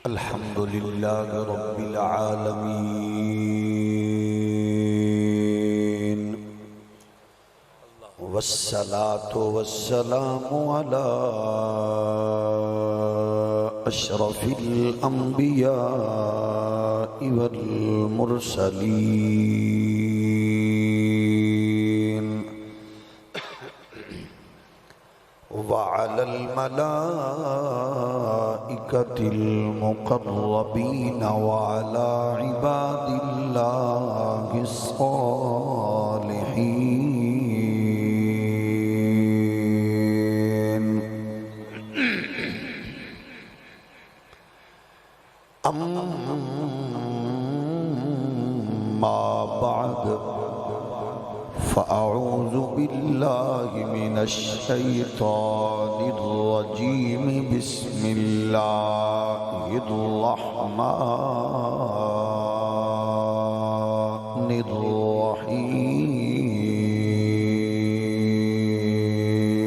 الحمد لله رب العالمين والصلاة والسلام على أشرف الأنبياء والمرسلين وعلى الملائكة المقربين وعلى عباد الله الصالحين أما بعد فأعوذ بالله من الشيطان الرجيم بسم الله الرحمن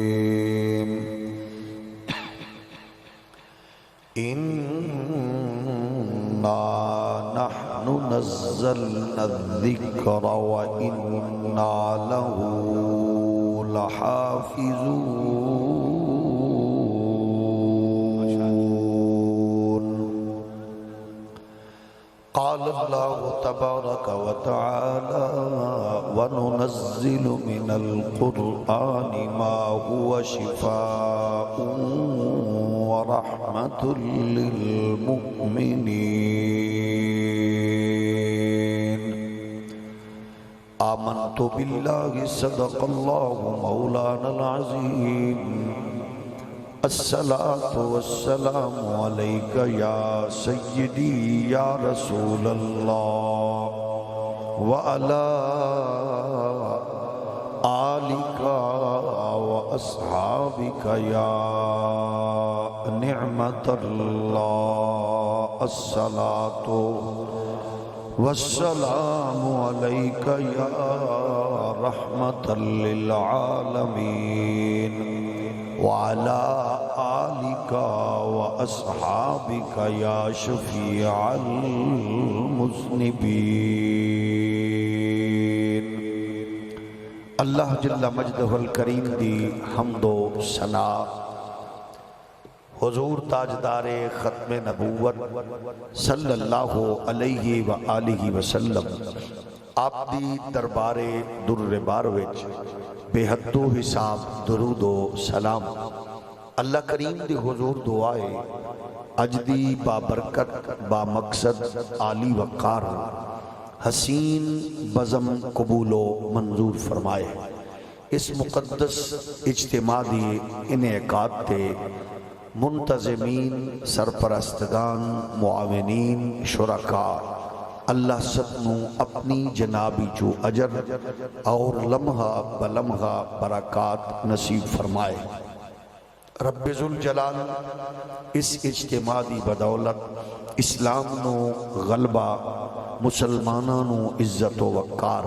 الرحيم إنا نحن نزلنا الذكر وإنا له لحافظون قال الله تبارك وتعالى وننزل من القرآن ما هو شفاء ورحمة للمؤمنين آمنت بالله صدق الله مولانا العظيم الصلاة والسلام عليك يا سيدي يا رسول الله وعلى آلك وأصحابك يا نعمة الله الصلاة والسلام عليك يا رحمة للعالمين وعلى آلك وأصحابك يا شفيع المذنبين اللہ جل مجدہ الکریم دی حمد و ثنا حضور تاجدار ختم نبوت صلی اللہ علیہ وآلہ وسلم آپ دی دربار در بار وچ بے حد و حساب درود و سلام اللہ کریم دی حضور دعائے اج دی بابرکت با مقصد عالی وقار حسین بزم قبول و منظور فرمائے اس مقدس اجتماع دی انعقاد تے منتظمین سرپرستگان معاونین شرکاء اللہ سبنو اپنی جنابی جو اجر اور لمحہ بلمحہ برکات نصیب فرمائے رب ذوالجلال اس اجتماع دی بدولت اسلام نو غلبہ مسلمانانو عزت و وقار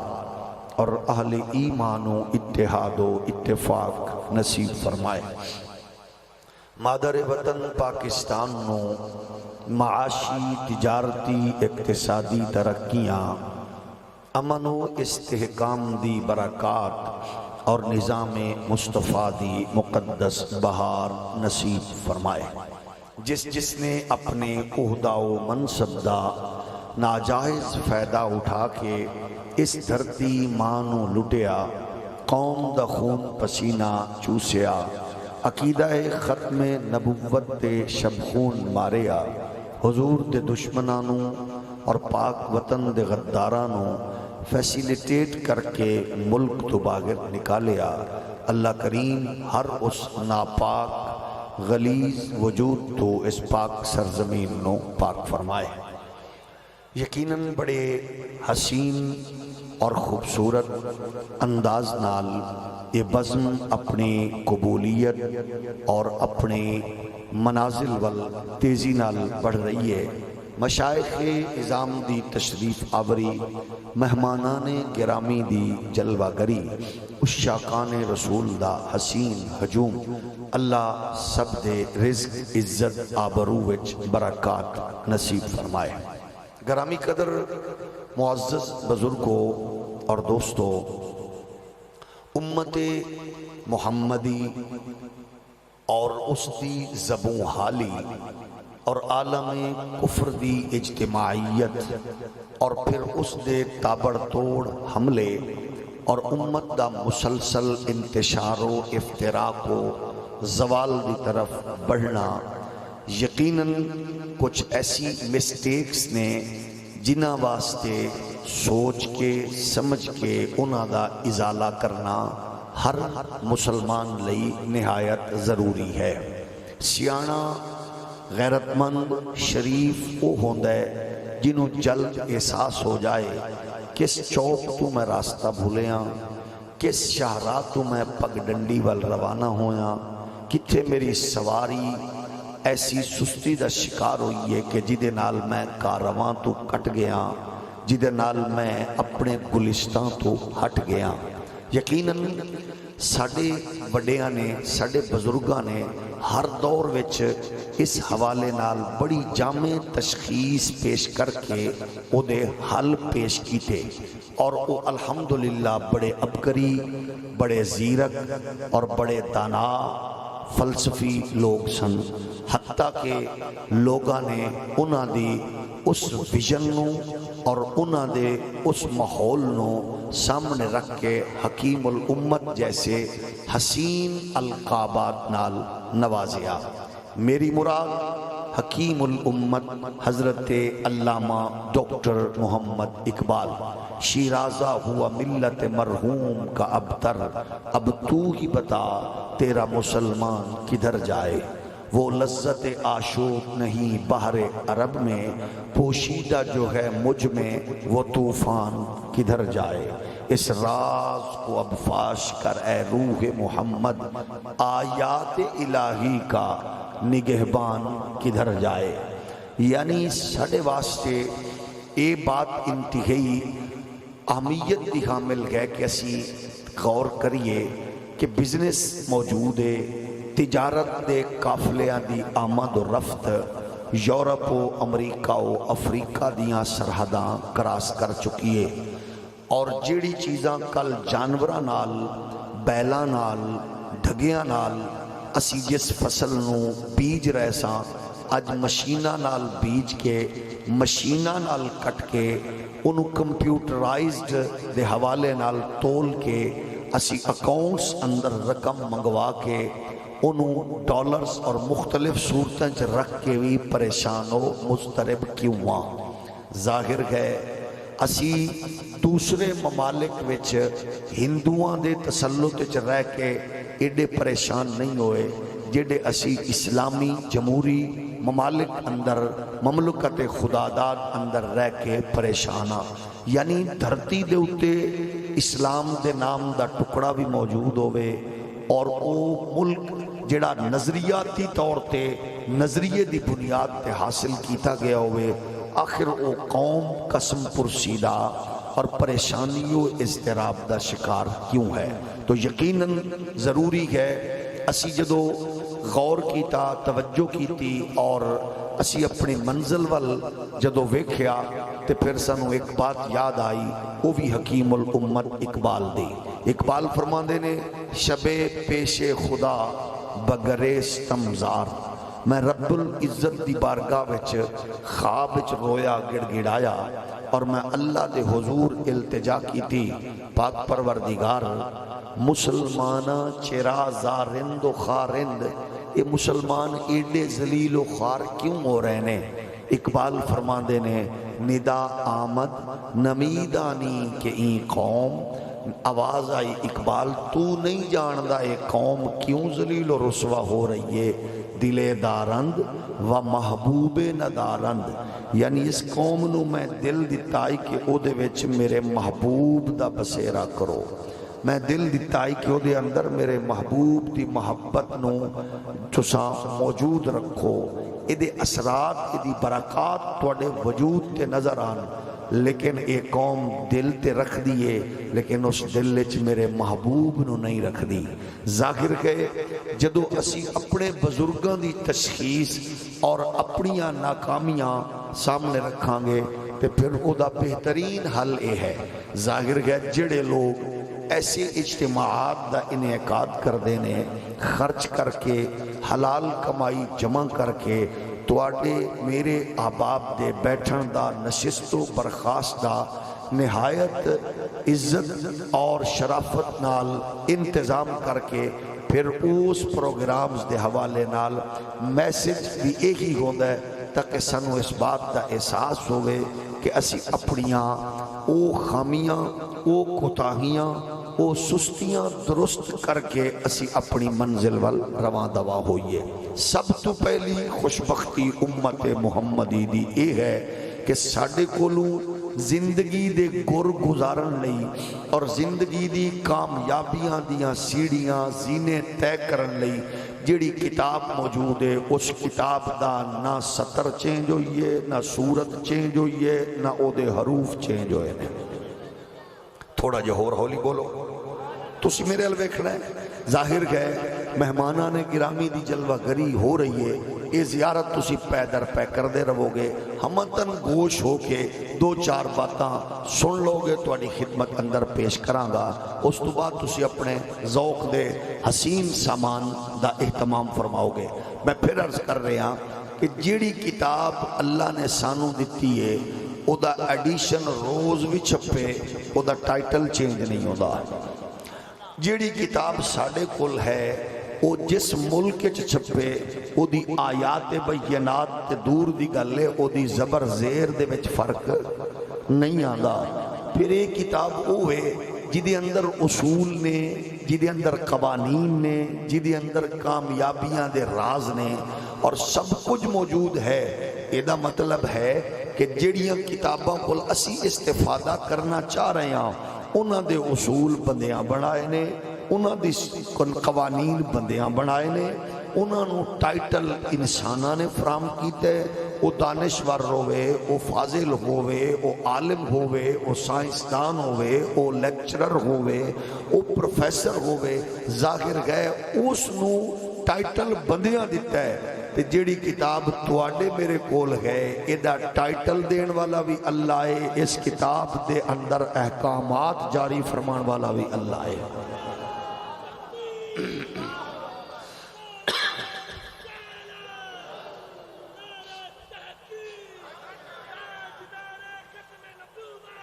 اور اہل ایمان و اتحاد و اتفاق نصیب فرمائے مادر وطن پاکستان نو معاشی تجارتی اقتصادی ترقیاں امن و استحکام دی برکات اور نظام مصطفیٰ دی مقدس بہار نصیب فرمائے جس نے اپنے عہدہ و منصب دا ناجائز فائدہ اٹھا کے اس دھرتی مانو لٹیا قوم دا خون پسینہ چوسیا عقیدہ ختم نبوت دے شبخون ماریا حضور دے دشمنانوں اور پاک وطن دے غدارانوں فیسیلیٹیٹ کر کے ملک تو باغر نکالیا اللہ کریم ہر اس ناپاک غلیظ وجود تو اس پاک سرزمین نو پاک فرمائے یقیناً بڑے حسین اور خوبصورت انداز نال یہ بزم اپنی قبولیت اور اپنے منازل وال تیزی نال بڑھ رہی ہے مشائخ اعظام دی تشریف آوری، مہمانان گرامی دی جلوہ گری، عشاقان رسول دا حسین ہجوم، اللہ سب دے رزق عزت آبرو وچ برکات نصیب فرمائے۔ گرامی قدر معزز بزرگوں اور دوستوں، امت محمدی اور اس دی زبوں حالی اور عالم کفر دی اجتماعیت اور پھر اس دے تابڑ توڑ حملے اور امت دا مسلسل انتشار و افتراق و زوال دی طرف بڑھنا یقیناً کچھ ایسی مسٹیکس نے جنہاں واسطے سوچ کے سمجھ کے انہاں دا ازالہ کرنا ہر مسلمان لئی نہایت ضروری ہے۔ سیانا غیرت مند شریف وہ ہوندہ ہے جنہوں جلد احساس ہو جائے کس چوک تو میں راستہ بھولیاں، کس شاہراہ تو میں پگ ڈنڈی وال روانہ ہویاں، کتھے میری سواری ایسی سستی دا شکار ہوئی ہے کہ جدے نال میں کارواں تو کٹ گیا، جدے نال میں اپنے گلستان تو ہٹ گیا۔ یقیناً ساڑے بڑیاں نے، ساڑے بزرگاں نے ہر دور وچ اس حوالے نال بڑی جامع تشخیص پیش کر کے او دے حل پیش کیتے، اور او الحمدللہ بڑے عبقری، بڑے زیرک اور بڑے دانا فلسفی لوگ سن، حتیٰ کہ لوگاں نے انہاں دی اس ویژن نو اور انہاں دے اس ماحول نو سامنے رکھ کے حکیم الامت جیسے حسین القابات نال نوازیا۔ میری مراد حکیم الامت حضرت علامہ ڈاکٹر محمد اقبال، شیرازہ ہوا ملت مرحوم کا ابتر، اب تو ہی بتا تیرا مسلمان کدھر جائے، وہ لذت عاشق نہیں بحر عرب میں، پوشیدہ جو ہے مجھ میں وہ طوفان کدھر جائے، اس راز کو اب فاش کر اے روح محمد، آیات الہی کا نگہبان کدھر جائے۔ یعنی ساڑے واسطے اے بات انتہائی اہمیت دی حامل ہے کہ اسی غور کریے کہ بزنس موجود ہے، تجارت دے قافلیاں دی آمد و رفت یورپ و امریکہ و افریقہ دیاں سرحداں کراس کر چکی ہے، اور جیڑی چیزاں کل جانوراں نال، بیلاں نال، ڈھگیاں نال اسی جس فصل نو بیج رہے ساں، اج مشینہ نال بیج کے، مشینہ نال کٹ کے، انہوں کمپیوٹرائزڈ دے حوالے نال تول کے، اسی اکاؤنٹس اندر رقم منگوا کے، انہوں ڈالرز اور مختلف صورتیں رکھ کے بھی پریشان و مضطرب کیوں ہاں۔ ظاہر ہے اسی دوسرے ممالک وچ ہندوان دے تسلط وچ رہ کے ایڈے پریشان نہیں ہوئے جیڑے اسی اسلامی جمہوری ممالک اندر، مملکت خداداد اندر رہ کے پریشانا۔ یعنی دھرتی دے اتے اسلام دے نام دا ٹکڑا بھی موجود ہوئے، اور او ملک جڑا نظریاتی طور تے نظریے دی بنیاد تے حاصل کیتا گیا ہوئے، آخر او قوم قسم پرسیدہ اور پریشانی و اضطراب دا شکار کیوں ہے۔ تو یقیناً ضروری ہے اسی جدو غور کیتا، توجہ کیتی، اور اسی اپنی منزل وال جدو ویکھیا تے پھر سانو ایک بات یاد آئی، وہ بھی حکیم الامت اقبال دی۔ اقبال فرماندے نے، شب پیش خدا بگریز تمزار، میں رب العزت دی بارگاہ وچ خواب وچ رویا گڑ گڑایا، اور میں اللہ دے حضور التجا کی تھی، پاک پروردگار مسلمانہ چرا زارند و خارند، یہ مسلمان ایڈے ذلیل و خار کیوں ہو رہے نے؟ اقبال فرماندے نے، ندا آمد نمیدانی کہ این قوم، آواز آئی اقبال تو نہیں جاندہ یہ قوم کیوں ذلیل و رسوا ہو رہی ہے، دلے دارند و محبوب ندارند، یعنی اس قوم نو میں دل دتائی کہ او دے وچ میرے محبوب دا بسیرا کرو، میں دل دتائی کہ او دے اندر میرے محبوب دی محبت نو تساں موجود رکھو، یہ اثرات یہ برکات تواڈے وجود تے نظر آن، لیکن یہ قوم دل تے رکھ دیے لیکن اس دل وچ میرے محبوب نو نہیں رکھ دی۔ ظاہر ہے جدو اسی اپنے بزرگاں دی تشخیص اور اپنیاں ناکامیاں سامنے رکھاں گے تو پھر او دا بہترین حل یہ ہے۔ ظاہر ہے جڑے لوگ ایسے اجتماعات دا انعقاد کر دینے، خرچ کر کے حلال کمائی جمع کر کے تواڈے میرے احباب دے بیٹھن دا، نشست و برخاست دا نہایت عزت اور شرافت نال انتظام کر کے پھر اس پروگرامز دے حوالے نال میسج بھی یہی ہوتا ہے تاکہ سانو اس بات دا احساس ہوئے کہ اسی اپنیاں او خامیاں، او کوتاہیاں، او سستیاں درست کر کے اسی اپنی منزل وال رواں دوا ہوئیے۔ سب تو پہلی خوشبختی امت محمدی دی اے ہے کہ ساڈے کولوں زندگی دے گر گزارن لئی اور زندگی دی کامیابیاں دیاں سیڑھیاں زینے طے کرن لئی جڑی کتاب موجود ہے اس کتاب دا نہ سطر چینج ہوئیے، نہ صورت چینج ہوئیے، نہ او دے حروف چینج ہوئے۔ تھوڑا جو ہور ہولی بولو، تسی میرے حل ویکھنا ہے۔ ظاہر ہے مہمانان گرامی دی جلوہ گری ہو رہی ہے، یہ زیارت تسی پے در پے کر دے رہو گے، ہمتن گوش ہو کے دو چار باتاں سن لو گے، تو اڈی خدمت اندر پیش کران گا، اس تو بعد تسی اپنے ذوق دے حسین سامان دا اہتمام فرماؤ گے۔ میں پھر عرض کر رہا کہ جیڑی کتاب اللہ نے سانو دیتی ہے او دا ایڈیشن روز بھی چھپے، او دا ٹائٹل چینج نہیں ہوتا۔ جیڑی کتاب ساڑے کل ہے او جس ملک چھپے او دی آیات بینات تے دور دی گلے او دی زبر زیر دے وچ فرق نہیں آندا۔ پھر ایک کتاب او ہے جدی اندر اصول نے، جدی اندر قوانین نے، جدی اندر کامیابیاں دے راز نے اور سب کچھ موجود ہے۔ ایدہ مطلب ہے کہ جڑیاں کتاباں کل اسی استفادہ کرنا چاہ رہے ہیں انہاں دے اصول بندیاں بنائے نے، انہاں دی قوانین بندیاں بنائے نے، انہاں نو ٹائٹل انسانہ نے فرام کیتے، او دانشور ہوئے، او فاضل ہوئے، او عالم ہوئے، او سائنسدان ہوئے، او لیکچرر ہوئے، او پروفیسر ہوئے، ظاہر گئے اس نو ٹائٹل بندیاں دیتا ہے۔ تے جیڑی کتاب تواڈے میرے کول ہے ایدہ ٹائٹل دین والا بھی اللہ ہے، اس کتاب دے اندر احکامات جاری فرمان والا بھی اللہ ہے۔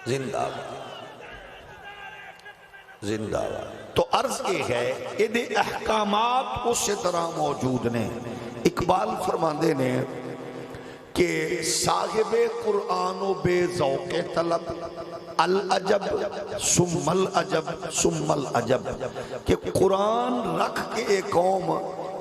زندہ زندہ تو عرض یہ ہے یہ دے احکامات اسی طرح موجود نے۔ اقبال فرماندے نے کہ صاحب قرآن و بے ذوق طلب العجب ثم العجب ثم العجب، کہ قرآن رکھ کے ایک قوم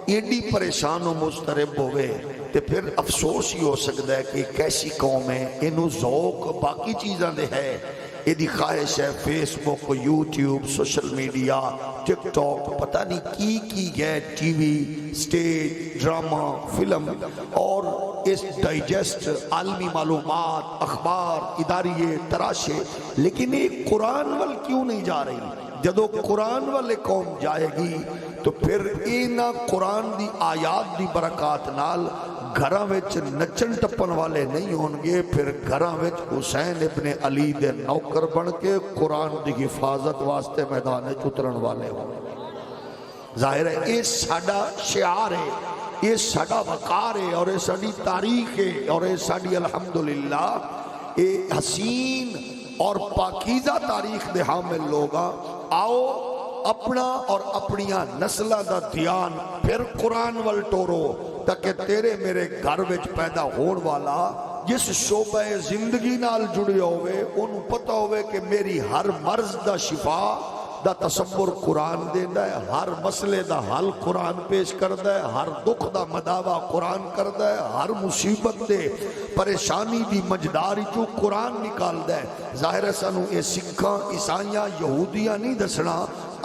ایڈی پریشان و مضطرب ہوئے تے پھر افسوس ہی ہو سکتا ہے کہ کیسی قوم ہے، انہوں ذوق باقی چیزاں دے ہے، ایدی خواہش ہے فیس بک، یوٹیوب، سوشل میڈیا، ٹک ٹاک، پتہ نہیں کی گئے، T V, stage, drama, film اور اس ڈائجسٹ عالمی معلومات، اخبار، اداریے، تراشے، لیکن ایک قرآن وال کیوں نہیں جا رہی؟ جدو قرآن والے قوم جائے گی تو پھر اینا قرآن دی آیات دی برکات نال گھراں وچ نچن ٹپن والے نہیں ہونگے، پھر گھراں وچ حسین ابن علی دے نوکر بن کے قرآن دی حفاظت واسطے میدان اترن والے ہوں۔ ظاہر ہے یہ ساڈا شعار ہے، یہ ساڈا وقار ہے اور یہ ساڈی تاریخ ہے اور یہ ساڈی الحمدللہ یہ حسین اور پاکیزہ تاریخ دے حامل لوگا۔ آؤ اپنا اور اپنیاں نسلہ دا دھیان پھر قرآن وال ٹورو تاکہ تیرے میرے گھر وچ پیدا ہون والا جس شعبہ زندگی نال جڑے ہوئے انہوں پتہ ہوئے کہ میری ہر مرض دا شفا دا تصور قرآن دیندہ ہے، ہر مسئلے دا حل قرآن پیش کردہ ہے، ہر دکھ دا مداوع قرآن کردہ ہے، ہر مصیبت دے پریشانی دی مجدار چو قرآن نکال دے. ظاہر ہے سانو اے سکھاں عیسائیاں یہودیاں نہیں دسنا،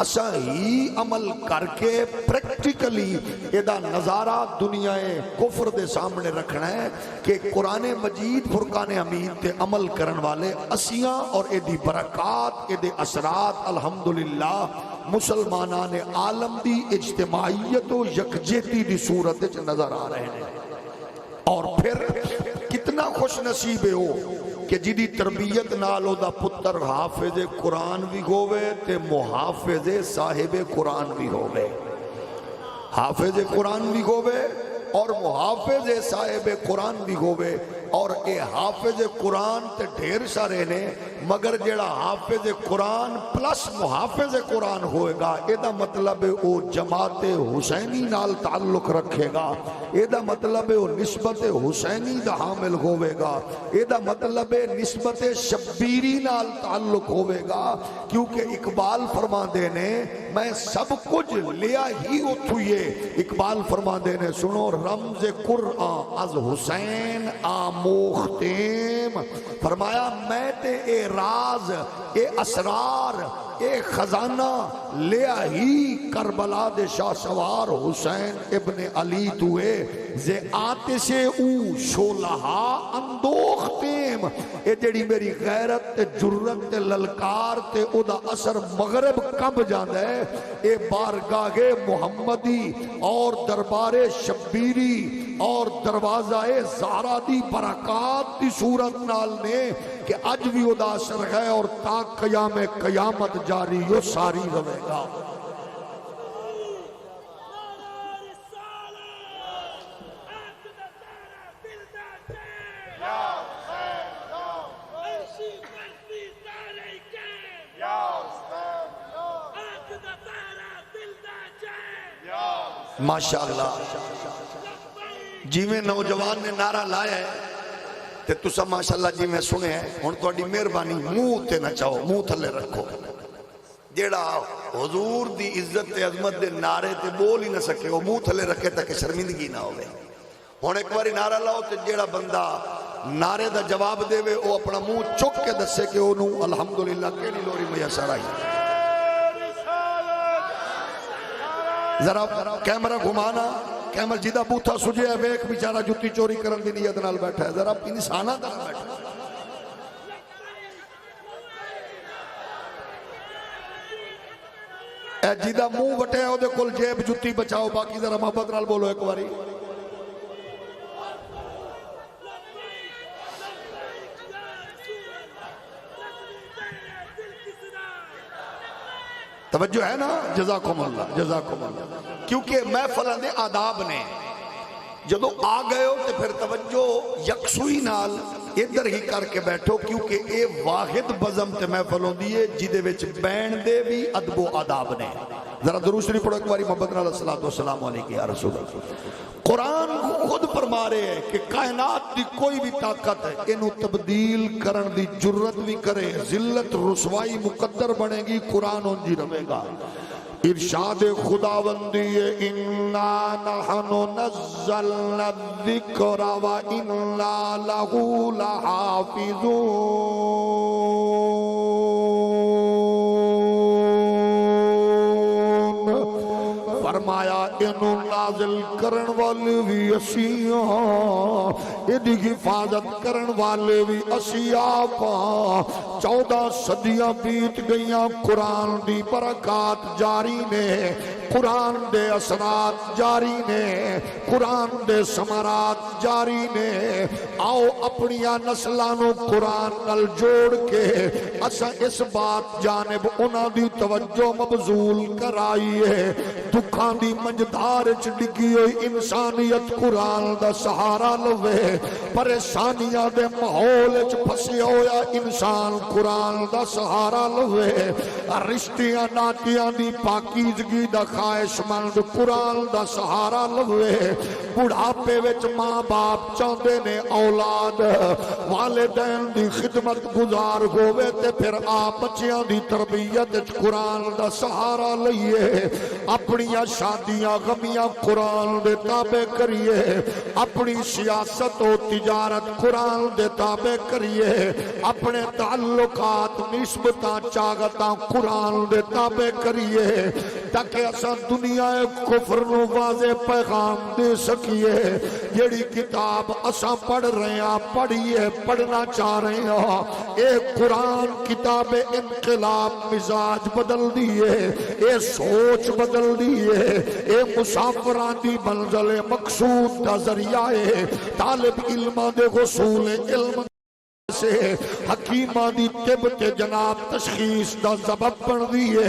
اساں ہی عمل کر کے پریکٹیکلی ایدہ نظارہ دنیا کفر دے سامنے رکھنا ہے کہ قرآن مجید فرقان حمید تے عمل کرن والے اسیاں اور ایدی برکات ایدے اثرات الحمدللہ مسلمانان عالم دی اجتماعیت و یکجہتی دی صورت وچ نظر آ رہے ہیں. اور پھر کتنا خوش نصیب ہو کہ جدی تربیت نالو دا پتر حافظ قرآن بھی ہوئے تے محافظ صاحب قرآن بھی ہوئے. حافظ قرآن بھی ہوئے اور محافظ صاحب قرآن بھی ہوئے. اور اے حافظ قرآن تے ڈھیر سارے نے، مگر جیڑا حافظ قرآن پلس محافظ قرآن ہوئے گا ایدہ مطلب او جماعت حسینی نال تعلق رکھے گا، ایدہ مطلب او نسبت حسینی دا حامل ہوئے گا، ایدہ مطلب نسبت شبیری نال تعلق ہوئے گا. کیونکہ اقبال فرما دینے میں سب کچھ لیا ہی اتھوئے. اقبال فرما دینے سنو رمز قرآن از حسین آموختیم. فرمایا میں تے اے راز اے اسرار اے خزانہ لیا ہی کربلا دے شاہ سوار حسین ابن علی توئے زے آتے سے او شولہا اندوختیم. اے جڑی میری غیرت تے جرت تے للکار تے او دا اثر مغرب کب جاندہ ہے اے بارگاہ محمدی اور دربار شبیری اور دروازہ زہرا دی برکات دی صورت نال نے کہ اج بھی او دا اثر ہے اور تا قیام قیامت جاری یو ساری رہے گا. ماشاءاللہ جی میں نوجوان نے نعرہ لایا ہے تے تسا ماشاءاللہ جی میں سنے ہیں. ہن تہاڈی مہربانی منہ تے نہ چاہو، منہ تھلے رکھو. جیڑا حضور دی عزت تے عظمت دے نعرے تے بول ہی نہ سکے وہ منہ تھلے رکھے تاکہ شرمندگی نہ ہوئے. ہن ایک باری نعرہ لاؤ تے جیڑا بندہ نعرے دا جواب دے وے وہ اپنا منہ چک کے دسے کہ انہوں الحمدللہ کیڑی لوری میسر آئی. ذرا کیمرہ گھمانا، کیمرہ جیدہ بوتھا سجے ہے ویک بیچارہ جتی چوری کرن دی نیت نال بیٹھا ہے. ذرا انسانہ دا بیٹھا ہے. اے جیدہ منہ وٹے ہے او دے کل جیب جتی بچاؤ. باقی ذرا محبت نال بولو ایک باری. توجہ ہے نا؟ جزاکم اللہ جزاکم اللہ. کیونکہ محفلاں دے آداب نے جدو آ گئے ہو تو پھر توجہ یکسوئی نال ادھر ہی کر کے بیٹھو. کیونکہ اے واحد بزم تے محفل ہوندی ہے جدے وچ بین دے بھی ادب و آداب نے. ذرا درود شریف پڑھو ایک باری محبت نال الصلوۃ والسلام علیک یا رسول اللہ. قرآن خود فرما رہے ہیں کہ کائنات دی کوئی بھی طاقت ہے انہوں تبدیل کرن دی جرت بھی کرے، ذلت رسوائی مقدر بنے گی، قرآن انجی رہے گا. ارشاد خداوندی انا نحن نزلنا الذکر و انا لہو لحافظون. فرمایا انہوں نازل کرن والے بھی اسیاں، ادھی حفاظت کرن والے بھی اسیاں پا. 14 صدیاں بیت گئیاں قرآن دی برکات جاری نے، قرآن دے اثرات جاری نے، قرآن دے ثمرات جاری نے. آؤ اپنیاں نسلانوں قرآن نل جوڑ کے اسا اس بات جانب انہاں دی توجہ مبذول کرائیے. دکھاں دی منجدار ڈگی ہوئی انسانیت قرآن دا سہارا لوے، پریشانیاں دے ماحول پھسیا ہویا انسان قرآن دا سہارا لوے، رشتیاں ناتیاں دی پاکیزگی دا خواہش مند قرآن دا سہارا لوے بڑھاپے وچ ماں باپ چاہتے نے اولاد والدین دی خدمت گزار ہوئے تے پھر آپ بچیاں دی تربیت قرآن دا سہارا لئیے اپنی شادیاں غمیاں قرآن دے تابع کریے اپنی سیاست و تجارت قرآن دے تابع کریے اپنے تعلقات نسبتاں چاگتاں قرآن دے تابع کریے تاکہ اساں دنیا کفر نو واضح پیغام دے سکیے جیڑی کتاب اساں پڑھ رہے ہیں پڑھیے پڑھنا چاہ رہے ہیں اے قرآن کتاب انقلاب مزاج بدل دیئے اے سوچ بدل دیئے اے مسافران دی منزل مقصود دا ذریعہ ہے طالب علمہ دے غصول علم سے حکیمہ دی طب تے جناب تشخیص دا سبب بن دیئے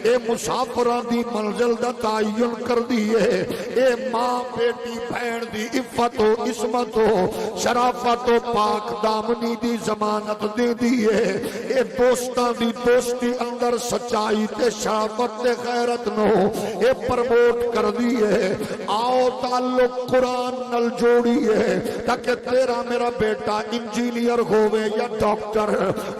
اے مسافران دی منزل دا تعین کر دیئے اے ماں بیٹی بہن دی عفت و عصمت و شرافت و پاک دامنی دی ضمانت دے دیئے اے دوستان دی دوستی اندر سچائی تے شرافت تے غیرت نو اے پرموٹ کر دیئے آؤ تعلق قرآن نل جوڑیے تاکہ تیرا میرا بیٹا انجینئر ہوئے یا ڈاکٹر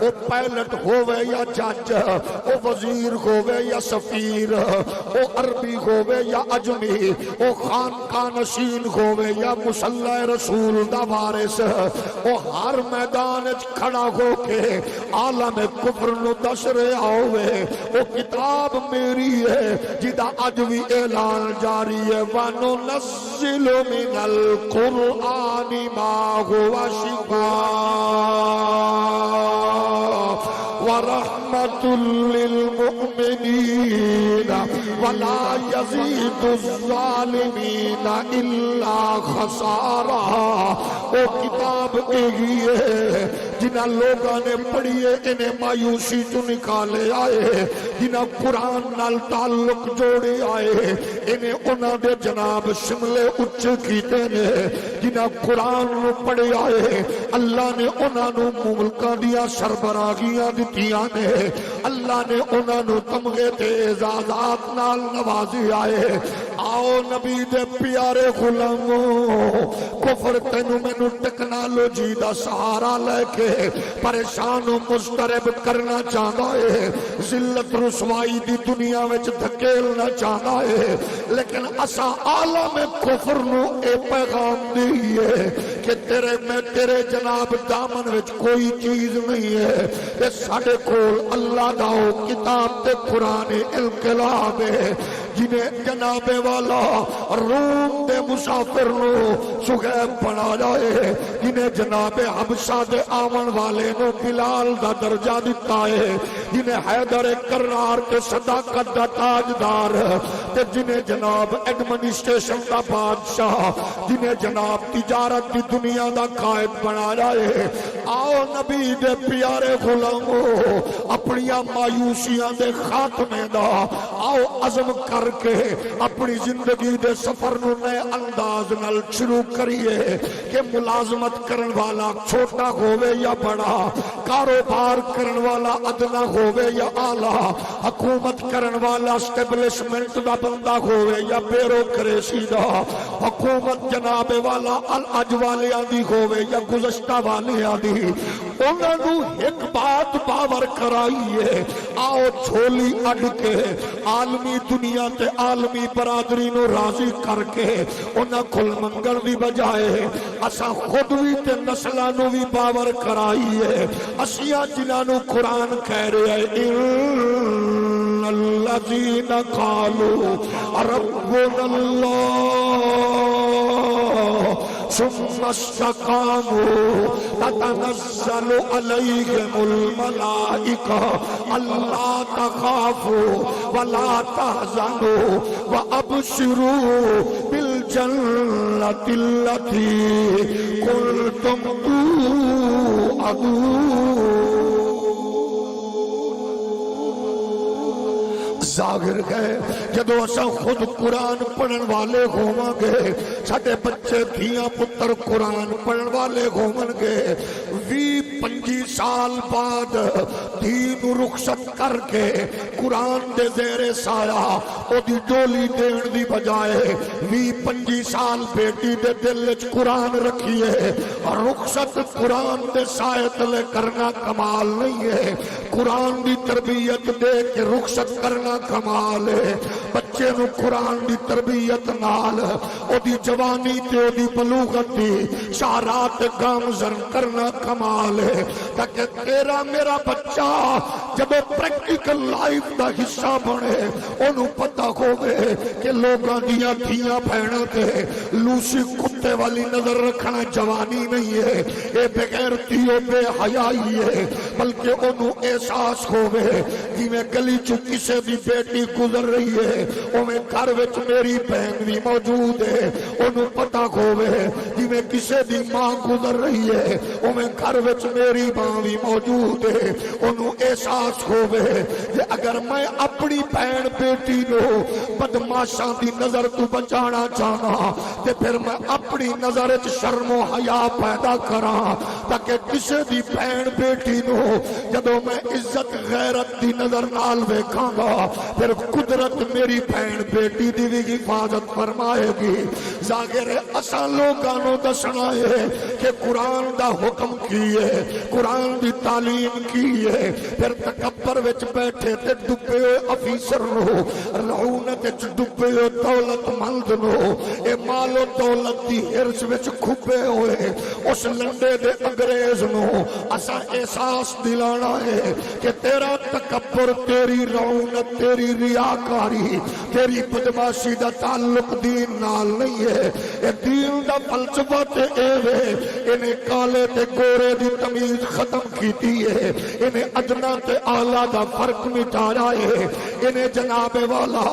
او پائلٹ ہوئے یا جج او وزیر ہوئے یا سفیر او عربی ہوئے یا اجمی او خان کا نشین ہوئے یا مسلح رسول دا وارث او ہر میدان کھڑا ہو کے عالم کفر نو دشر آوے او کتاب میری ہے جدا اجوی اعلان جاری ہے وَنُنَزِّلُ مِنَ الْقُرْآنِ مَا هُوَ شِفَاءٌ ورحمة للمؤمنين ولا يزيد الظالمين إلا خسارا وہ کتاب یہی ہے جنہ لوگاں نے پڑھیے انہیں مایوسی تو نکالے آئے جنہ قرآن نال تعلق جوڑے آئے انہیں انہاں دے جناب شملے اچھ کیتے نے جنہ قرآن نو پڑھے آئے اللہ نے انہاں نو ملکاں دیا سربراہیاں دتیاں نے اللہ نے انہاں نو تمغے تے اعزازات نال نوازی آئے آؤ نبی دے پیارے غلاموں کفر تینو مینو ٹیکنالوجی دا سہارا لے کے پریشان و مضطرب کرنا چاہتا ہے ذلت رسوائی دی دنیا وچ دھکیلنا چاہتا ہے لیکن اسا عالم کفر نو اے پیغام دیئے کہ تیرے میں تیرے جناب دامن وچ کوئی چیز نہیں ہے کہ ساڑھے کول اللہ داؤ کتاب تے قرآن انقلاب ہے جنہیں جناب والا روم دے مسافر نو سغیب بنا جائے جنہیں جناب حبشہ دے آمن والے نو بلال دا درجہ دیتا ہے جنہیں حیدر کرار کے صداقت دا تاجدار تے جنہیں جناب ایڈمنسٹریشن دا بادشاہ جنہیں جناب تجارت دی دنیا دا قائد بنا جائے آؤ نبی دے پیارے غلاموں اپنی مایوسیاں دے خاتمے دا آؤ عزم کر کے اپنی زندگی دے سفر نو نئے انداز نال شروع کریے کہ ملازمت کرن والا چھوٹا ہوئے یا بڑا کاروبار کرن والا ادنا ہوئے یا آلہ حکومت کرن والا اسٹیبلشمنٹ دا بندہ ہوئے یا بیروکریسی دا حکومت جناب والا العج والے آدھی ہوئے یا گزشتہ والے آدھی انہوں نے ایک بات باور کرائیے آؤ جھولی اڈ کے عالمی دنیا تے عالمی برادری نو راضی کر کے انہاں کھل منگل بھی بجائے اسا خود بھی تے نسلہ نو بھی باور کرائیے اسیاں جنہاں نو قرآن کہہ رہے ہیں ان الذین قالوا ربنا اللہ ثم استقاموا تتنزل عليهم الملائكة ألا تخافوا ولا تحزنوا وأبشروا بالجنة التي كنتم توعدون ظاہر ہے جدو اساں خود قرآن پڑھن والے ہوواں گے ساڈے بچے دھیاں پتر قرآن پڑھن والے ہوون گے 20-25 سال بعد دین رخصت کر کے قرآن دے زیر سایہ او دی ڈولی دین دی بجائے 20-25 سال بیٹی دے دل وچ قرآن رکھیے رخصت قرآن دے سائے تلے کرنا کمال نہیں ہے قرآن دی تربیت دے کے رخصت کرنا کمال ہے بچے نو قرآن دی تربیت نال او دی جوانی تے او دی بلوغت دی شعرات گامزن کرنا کمال ہے تاکہ تیرا میرا بچہ جب پریکٹیکل لائف دا حصہ بنے انہوں پتہ ہوگے کہ لوگاں دیاں دھیاں بہناں تے لوسی کتے والی نظر رکھنا جوانی نہیں ہے اے بغیر تیو بے حیائی ہے بلکہ انہوں احساس ہوگے کہ میں گلی چو کسے دی بیٹی گزر رہی ہے او میں گھر وچ میری بہن بھی موجود ہے انہوں پتہ ہوگے کہ میں کسے دی ماں گزر رہی ہے او میں گھر وچ میری ماں بھی موجود ہے انہوں احساس ہوگے کہ اگر میں اپنی بہن بیٹی نو بدماشاں دی نظر تو بچانا چاہنا تے پھر میں اپنی نظر وچ شرم و حیا پیدا کراں تاکہ کسے دی بہن بیٹی نو جدوں میں عزت غیرت دی نظر نال ویکھاں گا پھر قدرت میری بہن بیٹی دی بھی حفاظت فرمائے گی ظاہر ہے اساں لوگاں نو دسنا ہے کہ قرآن دا حکم کی ہے قرآن دی تعلیم کی ہے پھر تکبر وچ بیٹھے تے ڈبے ہوئے افیسر نو رعونت وچ ڈبے ہوئے دولت مند نو اے مال و دولت دی ہرس وچ کھپے ہوئے اس لنڈے دے انگریز نو اسا احساس دلانا ہے کہ تیرا تکبر تیری رعونت تیری ریاکاری تیری بدماشی دا تعلق دین نال نہیں ہے اے دین دا فلسفہ تے اے وے انہیں کالے تے گورے دی تمیز ختم کیتی ہے انہیں ادنا تے آلہ دا فرق مٹایا ہے انہیں جناب والا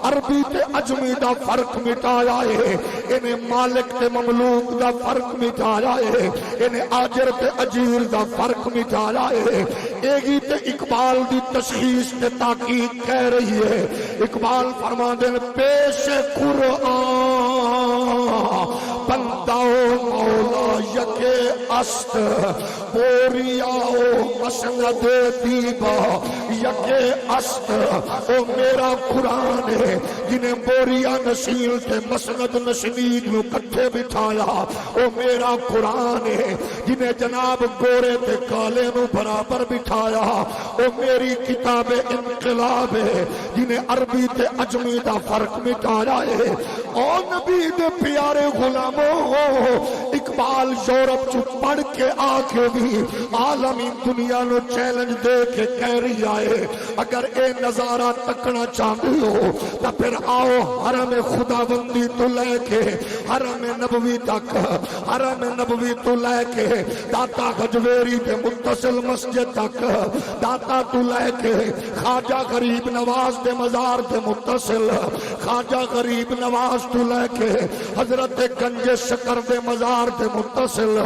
عربی تے عجمی دا فرق مٹایا ہے انہیں مالک تے مملوک دا فرق مٹایا ہے انہیں آجر تے اجیر دا فرق مٹایا ہے ایگی تے اقبال دی تشخیص تے تاکید کہہ رہی ہے اقبال فرما دیں پیش قرآن بنداؤ مولا یکے است بوریاؤ مسند دیبا یکے است او میرا قرآن ہے جنہیں بوریا نشیل تے مسند نشنید نو کٹھے بٹھایا او میرا قرآن ہے جنہیں جناب گورے تے کالے نو برابر بٹھایا او میری کتاب انقلاب ہے جنہیں عربی تے عجمی دا فرق مٹایا ہے او نبی دے پیارے غلاموں اقبال یورپ چو پڑھ کے آکے بھی عالمی دنیا نو چیلنج دے کے کہہ رہی آئے اگر اے نظارہ تکنا چاہتے ہو تو پھر آؤ حرم خداوندی تو لے کے حرم نبوی تک حرم نبوی تو لے کے داتا گجویری کے متصل مسجد تک داتا تو لے کے خواجہ غریب نواز دے مزار دے متصل خواجہ غریب نواز تو لے کے حضرت گنج شکر دے مزار دے متصل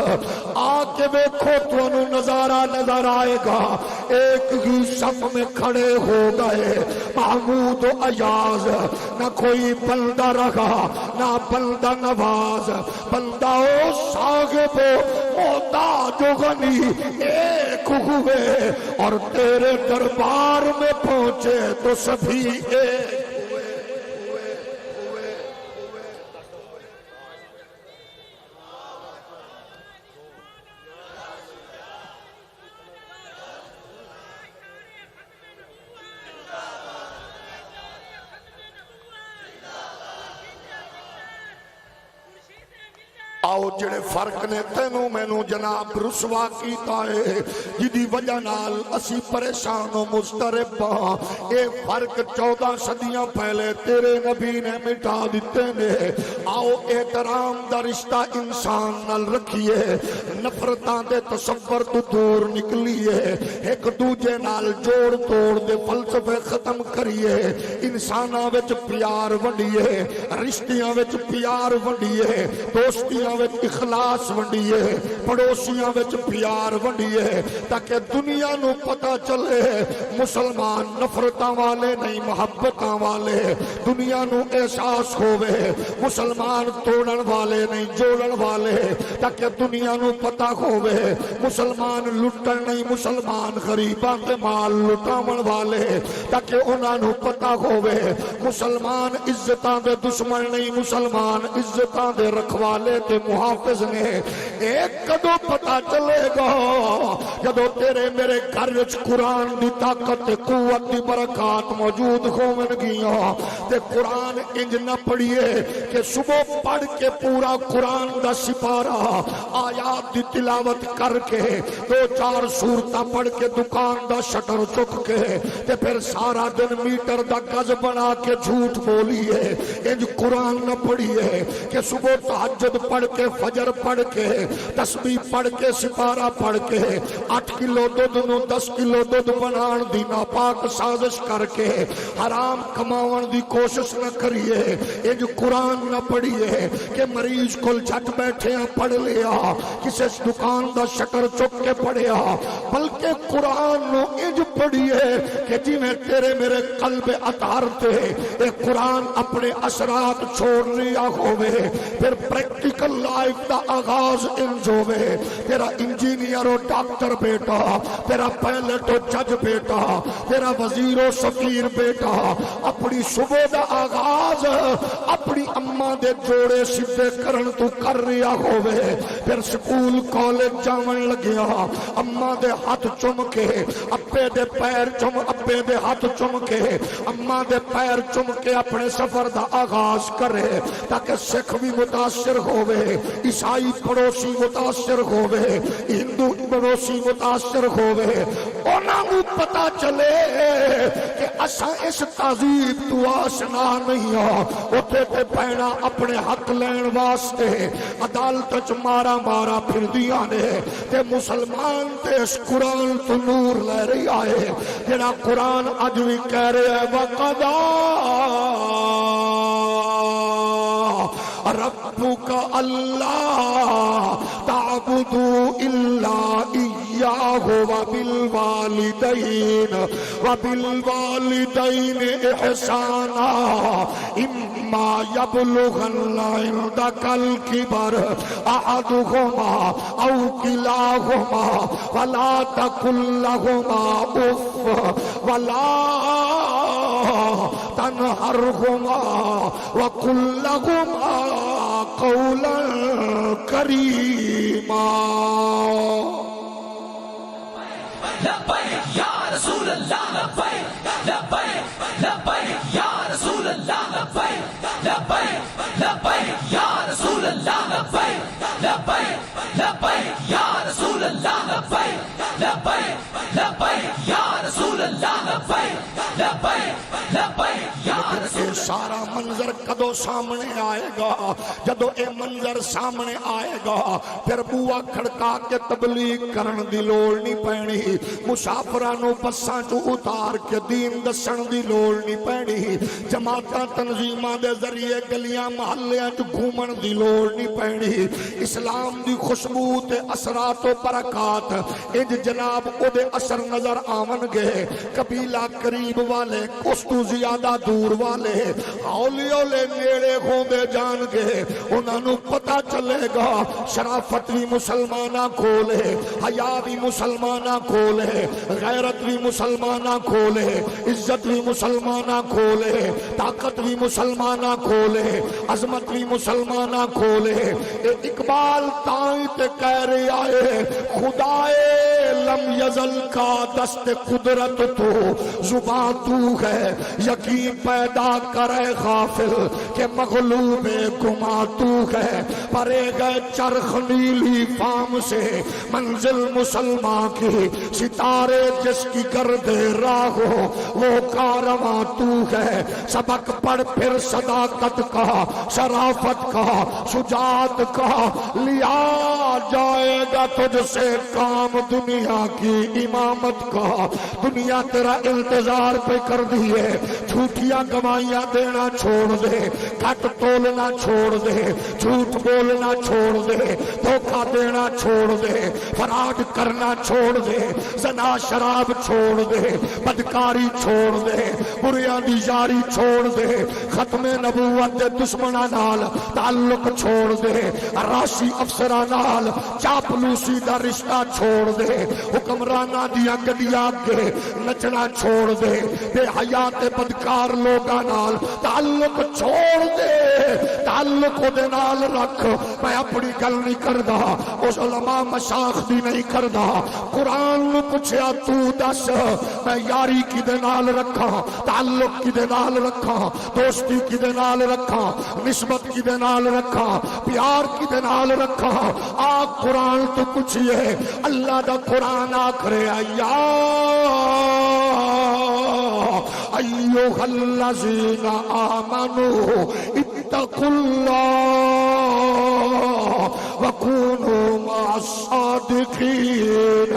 آکے ویکھو تو انہوں نظارہ نظر آئے گا ایک ہی صف میں کھڑے ہو گئے محمود و ایاز نہ کوئی بندہ رہا نہ بندہ نواز بندہ و صاحب و محتاج و غنی ایک ہوئے اور تیرے دربار میں پہنچے تو سبھی ایک آؤ جڑے فرق نے تینوں مینوں جناب رسوا کیتا ہے جدی وجہ نال اسی پریشان و مضطرب ہاں اے فرق 14 صدیاں پہلے تیرے نبی نے مٹا دیتے نے آؤ احترام دا رشتہ انسان نال رکھیے نفرتاں دے تصور تو دور نکلیے ایک دوجے نال جوڑ توڑ دے فلسفے ختم کریے انساناں وچ پیار ونڈیے رشتیاں وچ پیار ونڈیے دوستیاں وچ اخلاص ونڈیے، پڑوسیاں وچ پیار ونڈیے، تاکہ دنیا نو پتہ چلے مسلمان نفرتاں والے نہیں محبتاں والے، دنیا نو احساس ہووے مسلمان توڑن والے نہیں جوڑن والے، تاکہ دنیا نو پتہ ہووے مسلمان لٹن نہیں مسلمان غریباں تے مال لٹاون والے، تاکہ انہاں نو پتہ ہووے مسلمان عزتاں دے دشمن نہیں مسلمان عزتاں دے رکھوالے تے محافظ نے۔ ایک کدو پتہ چلے گا جدو تیرے میرے گھر وچ قرآن دی طاقت تے قوت دی برکات موجود ہون گیاں، تے قرآن انج نہ پڑھیے کہ صبح پڑھ کے پورا قرآن دا سپارہ آیات دی تلاوت کر کے 2-4 سورتاں پڑھ کے دکان دا شٹر چک کے تے پھر سارا دن میٹر دا گز بنا کے جھوٹ بولیے۔ انج قرآن نہ پڑھیے کہ صبح تہجد پڑھ کے فجر پڑھ کے تسبیح پڑھ کے سپارہ پڑھ کے 8 کلو دودھ نو 10 کلو دودھ بنان دی ناپاک سازش کر کے حرام کماون دی کوشش نہ کریے۔ انج قرآن نہ پڑھیے کہ مریض کول جھٹ بیٹھے ہیں پڑھ لیا، کسے دکان دا شٹر چک کے پڑھیا، بلکہ قرآن نو انج پڑھیے کہ جی میں تیرے میرے قلب اطہر تے اے قرآن اپنے اثرات چھوڑ لیا ہوئے، پھر پریکٹیکل لائف دا آغاز انج ہوئے، تیرا انجینئر و ڈاکٹر بیٹا، تیرا پائلٹ و جج بیٹا، تیرا وزیر و سفیر بیٹا اپنی صبح دا آغاز اپنی اماں دے جوڑے سدھے کرن تو کر رہا ہوئے، پھر سکول کالج جاون لگیا اماں دے ہاتھ چم کے ابے دے پیر چم ابے دے ہاتھ چم کے اماں دے پیر چم کے اپنے سفر دا آغاز کرے، تاکہ سکھ بھی متاثر ہوئے، عیسائی پڑوسی متاثر ہوئے، ہندو پڑوسی متاثر ہوئے، انہاں کو پتا چلے کہ اساں اس تہذیب تو آشنا نہیں ہاں۔ اتے تے پینا اپنے حق لین واسطے عدالت چ مارا مارا پھر دیا نے، تے مسلمان تے اس قرآن تو نور لے رہی آئے، جڑا قرآن اج بھی کہہ رہے ہے وَقَضَى رَبُّكَ أَلَّا تَعْبُدُوا إِلَّا إِيَّاهُ وَبِالْوَالِدَيْنِ إِحْسَانًا إِمَّا يَبْلُغَنَّ عِندَكَ الْكِبَرَ أَحَدُهُمَا أَوْ كِلَاهُمَا فَلَا تَقُل لَّهُمَا أُفٍّ وَلَا تَنْهَرْهُمَا وَقُل لَّهُمَا قَوْلًا كَرِيمًا۔ لبیک یا رسول اللہ لبیک لبیک لبیک یا رسول اللہ لبیک لبیک لبیک یا رسول اللہ لبیک لبیک لبیک یا رسول اللہ لبیک لبیک لبیک یا رسول اللہ لبیک لبیک لبیک یا رسول۔ سارا منظر کدو سامنے آئے گا؟ جدو اے منظر سامنے آئے گا پھر بوا کھڑکا کے تبلیغ کرن دی لوڑ نہیں پینی، مسافرانو بساں چو اتار کے دین دسن دی لوڑ نہیں پینی، جماعتاں تنظیماں دے ذریعے گلیاں محلیاں چو گھومن دی لوڑ نہیں پینی۔ اسلام دی خوشبو تے اثرات و برکات انج جناب او دے اثر نظر آون گے، قبیلہ قریب والے اس تو زیادہ دور والے ہولی ہولے نیڑے ہوندے جان گے، انہاں نو پتہ چلے گا شرافت بھی مسلمانہ کھولے، حیا بھی مسلمانہ کھولے، غیرت بھی مسلمانہ کھولے، عزت بھی مسلمانہ کھولے، طاقت بھی مسلمانہ کھولے، عظمت بھی مسلمانہ کھولے۔ اقبال تائیں تے کہہ رہے آئے خدائے لم یزل کا دست قدرت تو زباں تو ہے، یقین پیدا کرے غافل کہ مغلوب گما تو ہے، پرے گئے چرخ نیلی فام سے منزل مسلمان کی، ستارے جس کی گرد راہ ہو وہ کارواں تو ہے، سبق پڑھ پھر صداقت کا شرافت کا شجاعت کا، لیا جائے گا تجھ سے کام دنیا کی امامت کا، دنیا تیرا انتظار پہ کر دیے، جھوٹیاں گواہیاں دینا چھوڑ دے، کٹ تولنا چھوڑ دے، جھوٹ بولنا چھوڑ دے، دھوکہ دینا چھوڑ دے، فراڈ کرنا چھوڑ دے، زنا شراب چھوڑ دے، بدکاری چھوڑ دے، بریاں دی یاری چھوڑ دے، ختم نبوت دے دشمناں نال تعلق چھوڑ دے، راشی افسراں نال چاپلوسی دا رشتہ چھوڑ دے، حکمراناں دیاں گڈیاں اگے نچنا چھوڑ دے، بے حیا تے بدکار لوگاں نال تعلق چھوڑ دے، تعلق دے نال رکھ۔ میں اپنی گل نہیں کردا، اس علماء مشاخ دی نہیں کردا، قرآن نو پوچھیا تو دس میں یاری کدے نال رکھاں، تعلق کدے نال رکھاں، دوستی کدے نال رکھاں، نسبت کدے نال رکھاں، پیار کدے نال رکھاں؟ آ قرآن تو پوچھئے، اللہ دا قرآن آکھرے یا ایھا الذین آمنوا اتقوا اللہ وکونوا مع الصادقین۔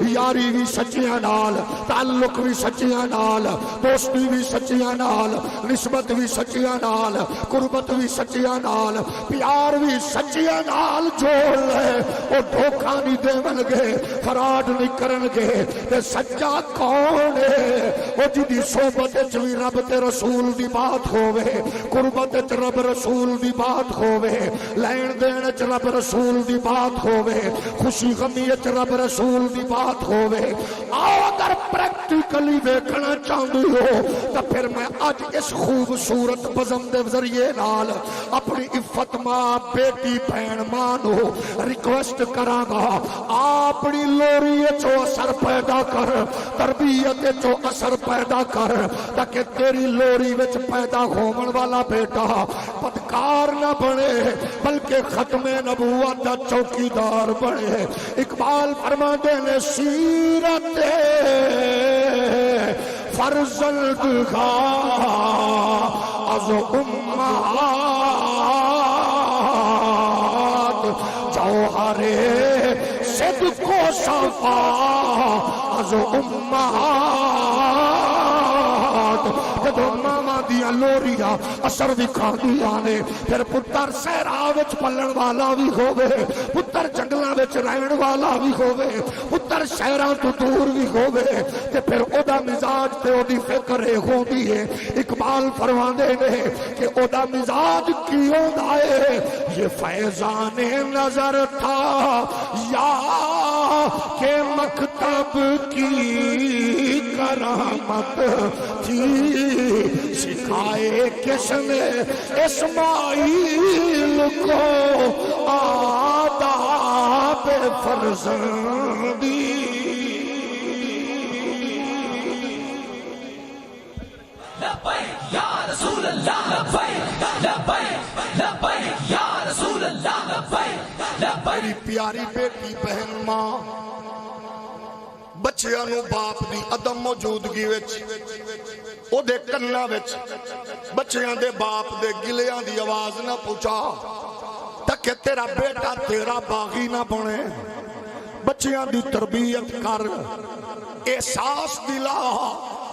یاری بھی سچیاں نال، تعلق بھی سچیاں نال، دوستی بھی سچیاں نال، نسبت بھی سچیاں نال، قربت بھی سچیاں نال، پیار بھی سچیاں نال جوڑ لے۔ وہ دھوکہ نہیں دین گے، فراڈ نہیں کرن گے۔ تے سچا کون ہے؟ وہ جدی صحبت وچ بھی رب تے رسول دی بات ہووے، قربت وچ رب رسول دی بات ہووے، لین دین وچ رب رسول دی بات ہووے، خوشی غمی وچ رب رسول دی بات ہووے۔ آؤ اگر پریکٹیکلی ویکھنا چاہندے ہو تو پھر میں اج اس خوبصورت بزم دے ذریعے نال اپنی عفت ماں، بیٹی، بہن، ماں نو ریکویسٹ کراں گا، اپنی لوری وچوں اثر پیدا کر، تربیت وچوں اثر پیدا کر، تاکہ تیری لوری وچ پیدا ہون والا بیٹا بدکار نہ بنے بلکہ ختم نبوت دا چوکیدار بنے۔ اقبال فرماندے نے سیرت فرزند کا از امہات جوہر صدق و صفا از امہات۔ جدو ماما دیا لوریاں اثر دکھا دیا نے، پھر پتر صحرا وچ پلن والا بھی ہووے، پتر جنگلاں وچ رہن والا بھی ہووے، پتر شہراں تو دور بھی ہووے، تے پھر او دا مزاج تے او دی فکر ہوندی ہے۔ اقبال فرماندے نے کہ او دا مزاج کی ہوندا ہے، یہ فیضان نظر تھا یا کہ مکتب کی کرامت تھی، سکھائے کس نے اسماعیل کو آداب فرزندی۔ لبیک یا رسول اللہ، لبیک لبیک لبیک یا رسول اللہ، لبیک لبیک۔ میری پیاری بیٹی، بہن، ماں، بچیاں نو باپ دی عدم موجودگی وچ او دے کناں وچ بچیاں دے باپ دے گلیاں دی آواز نہ پہنچا تاکہ تیرا بیٹا تیرا باغی نہ بنے۔ بچیاں دی تربیت کر، احساس دلا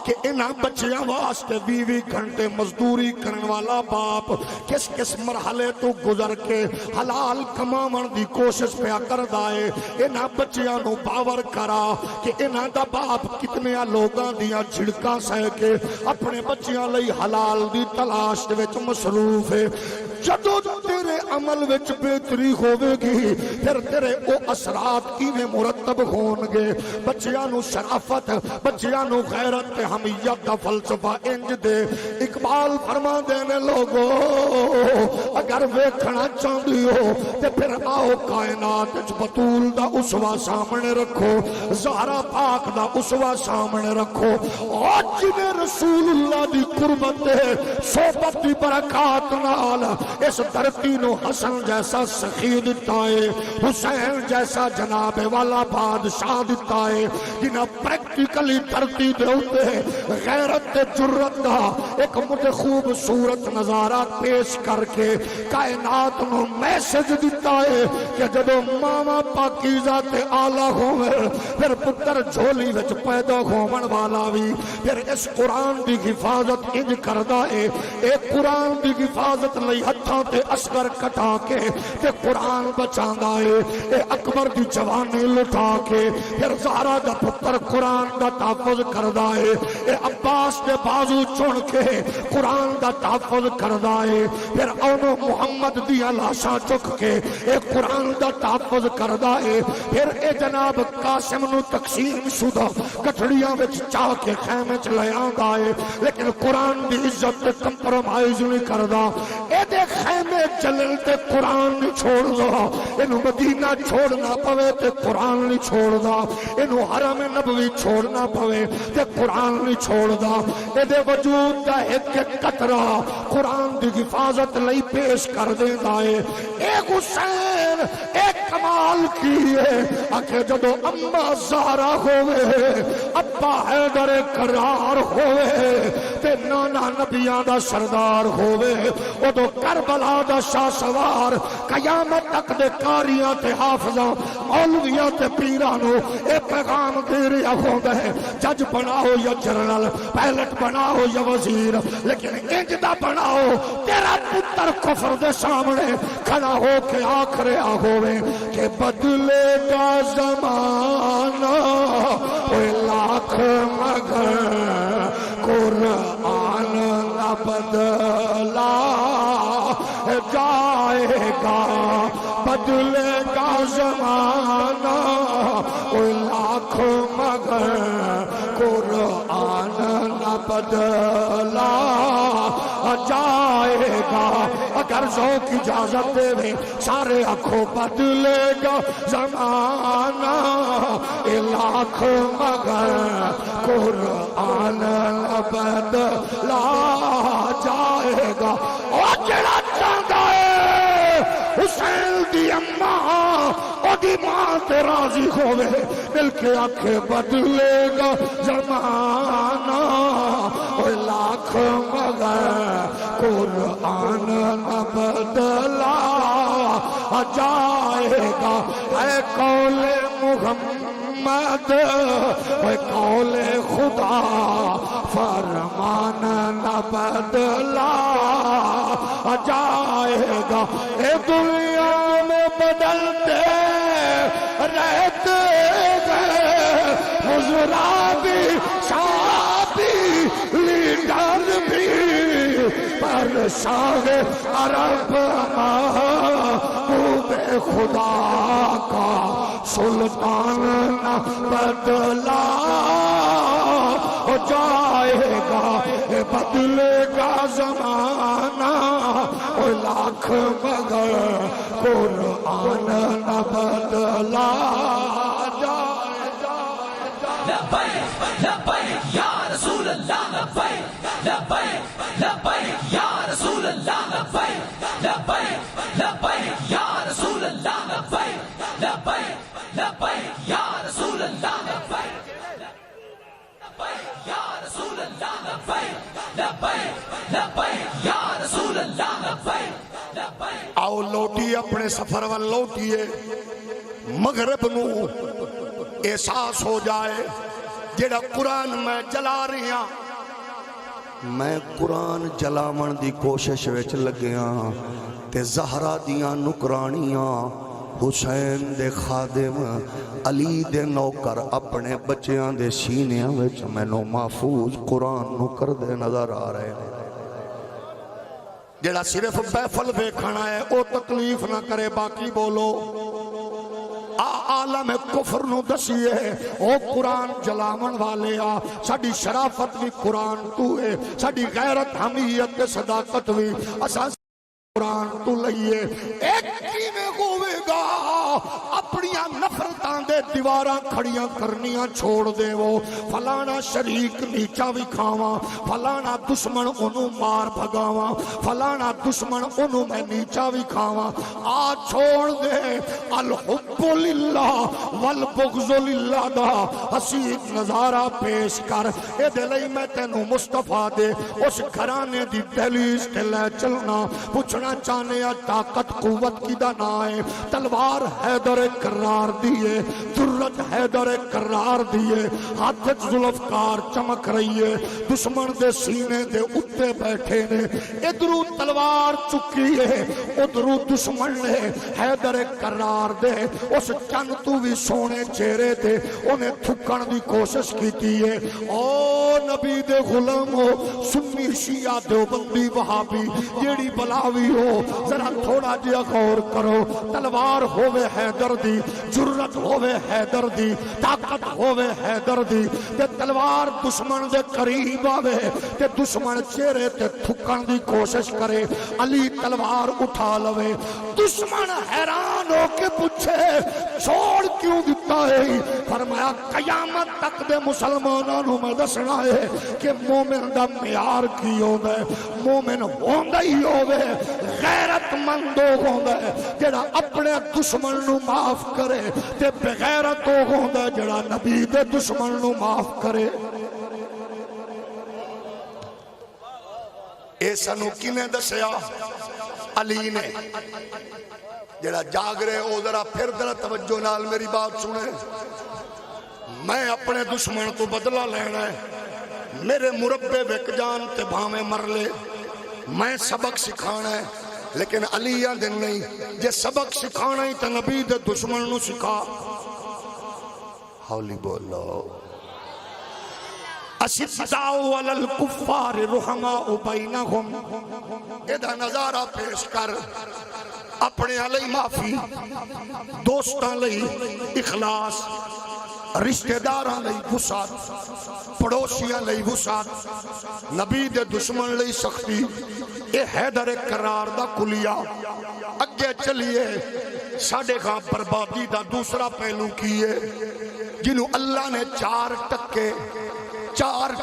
کہ انہاں بچیاں واسطے 20 گھنٹے مزدوری کرن والا باپ کس کس مرحلے تو گزر کے حلال کماون دی کوشش پیا کردا ہے۔ انہاں بچیاں نو باور کرا کہ انہاں دا باپ کتنے لوگاں دیاں جھڑکاں سہ کے اپنے بچیاں لئی حلال دی تلاش دے وچ مصروف ہے۔ جدو تیرے عمل وچ بہتری ہوے گی، پھر تیرے او اثرات کیویں مرتب ہون گے۔ بچیاں نو شرافت، بچیاں نو غیرت تے حمیت دا فلسفہ انج دے۔ اقبال فرماندے نے لوگو اگر ویکھنا چاہندی ہو تے پھر آؤ کائنات وچ بطول دا اسوہ سامنے رکھو، زہرا پاک دا اسوہ سامنے رکھو، اور جنہیں رسول اللہ دی قربت صحبت دی برکات نال اس دھرتی نو حسن جیسا سخی دتا ہے، حسین جیسا جناب والا بادشاہ دتا ہے، جنہاں پریکٹیکلی دھرتی دے اوتے غیرت تے جرت دا ایک مجھے خوبصورت نظارہ پیش کر کے کائنات نو میسج دیتا ہے کہ جدو ماما پاکیزہ تے آلہ ہوئے پھر پتر جھولی وچ پیدا ہومن والا بھی پھر اس قرآن دی حفاظت انج کردہ ہے، ایک قرآن دی حفاظت لئی ہتھاں تے اصغر کٹا کے تے قرآن بچاندہ ہے، اے اکبر دی جوانی لٹا کے پھر زہرا دا پتر قرآن دا تحفظ کردہ ہے، اے عباس دے بازو چن کے قرآن دا تحفظ کردہ ہے، پھر اونو محمد دیا لاشاں چک کے اے قرآن دا تحفظ کردہ ہے، پھر اے جناب قاسم نو تقسیم شدہ کٹھڑیاں وچ چاہ کے خیمے چ لے آندا ہے، لیکن قرآن دی عزت تے کمپرومائز نہیں کردا، اے دے خیمے چلن تے قرآن نہیں چھوڑدا، اینو مدینہ چھوڑنا پوے تے قرآن نہیں چھوڑدا، اینو حرم نبوی چھوڑنا پوے تے قرآن نہیں چھوڑدا، اے دے وجود دا ایک قطرہ قرآن دی حفاظت لئی پیش کر دیندا ہے۔ اے حسین اے کمال کیے آکھے جدو اماں زہرا ہوئے ابا حیدر کرار ہوئے تے نانا نبیاں دا سردار ہوئے ادو کربلا دا شاہ سوار قیامت تک دے کاریاں تے حافظاں مولویاں تے پیرانو اے پیغام دے رہا ہوندہ ہے، جج بناؤ یا جنرل، پائلٹ بناؤ یا وزیر، لیکن انجدہ بناؤ تیرا پتر کفر دے سامنے کھڑا ہو کے آخرے ہوئے کہ بدلے گا زمانہ کوئی لاکھ مگر قرآن نہ بدلا جائے گا، بدلے گا زمانہ کوئی لاکھ مگر قرآن نہ بدلا جائے گا، اگر ذوق اجازت دے سارے آنکھوں بدلے گا زمانہ لاکھ مگر قرآن بدلا جائے گا۔ اور جڑا چاہتا ہے حسین دی اماں او دی ماں تے راضی ہوئے مل کے آنکھیں بدلے گا زمانہ لاکھ مگر قرآن نہ بدلا جائے گا۔ اے قول محمد اے قول خدا فرمان نہ بدلا جائے گا۔ اے دنیا میں بدلتے رہتے گئے حضراء بھی شادی لیڈر بھی پر شاہ عرب محبوب خدا کا سلطان نہ بدلا جائے گا، بدلے گا زمانہ لاکھ مگر قرآن نہ بدلا جائے گا۔ لبیک لبیک یا رسول اللہ، لبیک لبیک لبیک یا رسول اللہ، لبیک لبیک لبیک یا رسول اللہ، لبیک لبیک لبیک یا رسول اللہ، لبیک لبیک یا رسول اللہ، لبیک لبیک لبیک یا رسول اللہ، لبیک لبیک۔ آؤ لوٹی اپنے سفر وال لوٹیے، مغرب نو احساس ہو جائے جڑا قرآن میں جلا رہی ہاں، میں قرآن جلاون دی کوشش وچ لگیاں تے زہرا دیاں نکرانیاں حسین دے خادم علی دے نوکر اپنے بچیاں دے سینیاں وچ مینوں محفوظ قرآن نو کر دے نظر آ رہے ہیں۔ جڑا صرف بیفل ویکھنا ہے او تکلیف نہ کرے، باقی بولو۔ عالم کفر نو دسیے او قرآن جلاون والے آ، ساڈی شرافت بھی قرآن تو ہے، ساڈی غیرت حمیت تے صداقت بھی اساں قرآن تو لئیے۔ ایک کی میں ہوئے گا اپنی اپنیاں نفرتاں دے دیواراں کھڑیاں کرنیاں چھوڑ دے وہ فلانا شریک نیچا بھی کھاواں فلانا دشمن انہوں مار بھگاواں فلانا دشمن انہوں میں نیچا بھی کھاواں آ چھوڑ دے الحب للہ والبغض للہ دا حسین نظارہ پیش کر اے دلئی میں تینوں مصطفیٰ دے اس گھرانے دی دہلیز تے لے چلنا پوچھنا چاہنے طاقت قوت کی دا نائے تلوار حیدر کرار دیئے درت حیدر کرار دیئے ہاتھ ذوالفقار چمک رہی ہے دشمن دے سینے دے اتے بیٹھے نے ادھرو تلوار چکی ہے ادھرو دشمن نے حیدر کرار دے اس چند تو بھی سونے چہرے دے انہیں تھکن دی کوشش کیتی ہے او نبی دے غلامو سنی شیعہ دیوبندی وہابی جیڑی بلاوی ہو ذرا تھوڑا جیا غور کرو تلوار ہووے حیدر دی جرت ہووے حیدر دی طاقت ہووے حیدر دی تے تلوار دشمن دے قریب آوے تے دشمن چہرے تے تھکن دی کوشش کرے علی تلوار اٹھا لوے دشمن حیران ہو کے پوچھے چھوڑ کیوں دیتا ہے فرمایا قیامت تک دے مسلمانوں میں دسنا ہے کہ مومن دا معیار کی ہوندہ ہے مومن ہوندہ ہی ہوندہ ہے غیرت مند ہوندہ ہے جڑا اپنے دشمن نو معاف کرے تے بغیرت ہوندہ ہے جڑا نبی دے دشمن نو معاف کرے اے سنو کنے دسیا علی نے جڑا جاگ رہے او ذرا پھر ذرا توجہ نال میری بات سنے میں اپنے دشمن تو بدلہ لینا ہے میرے مربے وک جان تے بھامے مر لے میں سبق سکھانا ہے لیکن علیہ دن نہیں جے سبق سکھانا ہی تو نبی دے دشمن نو سکھا ہولی بولو اشداء علی الکفار رحماء بینہم ادھا نظارہ پیش کر اپنے علی معافی دوستان لئی اخلاص رشتہ داراں لئی وسعت پڑوسیاں لئی وسعت نبی دے دشمن لئی سختی اے حیدر کرار دا کلیہ اگے چلیے ساڑھے خاں بربادی دا دوسرا پہلو کیے جنہوں اللہ نے چار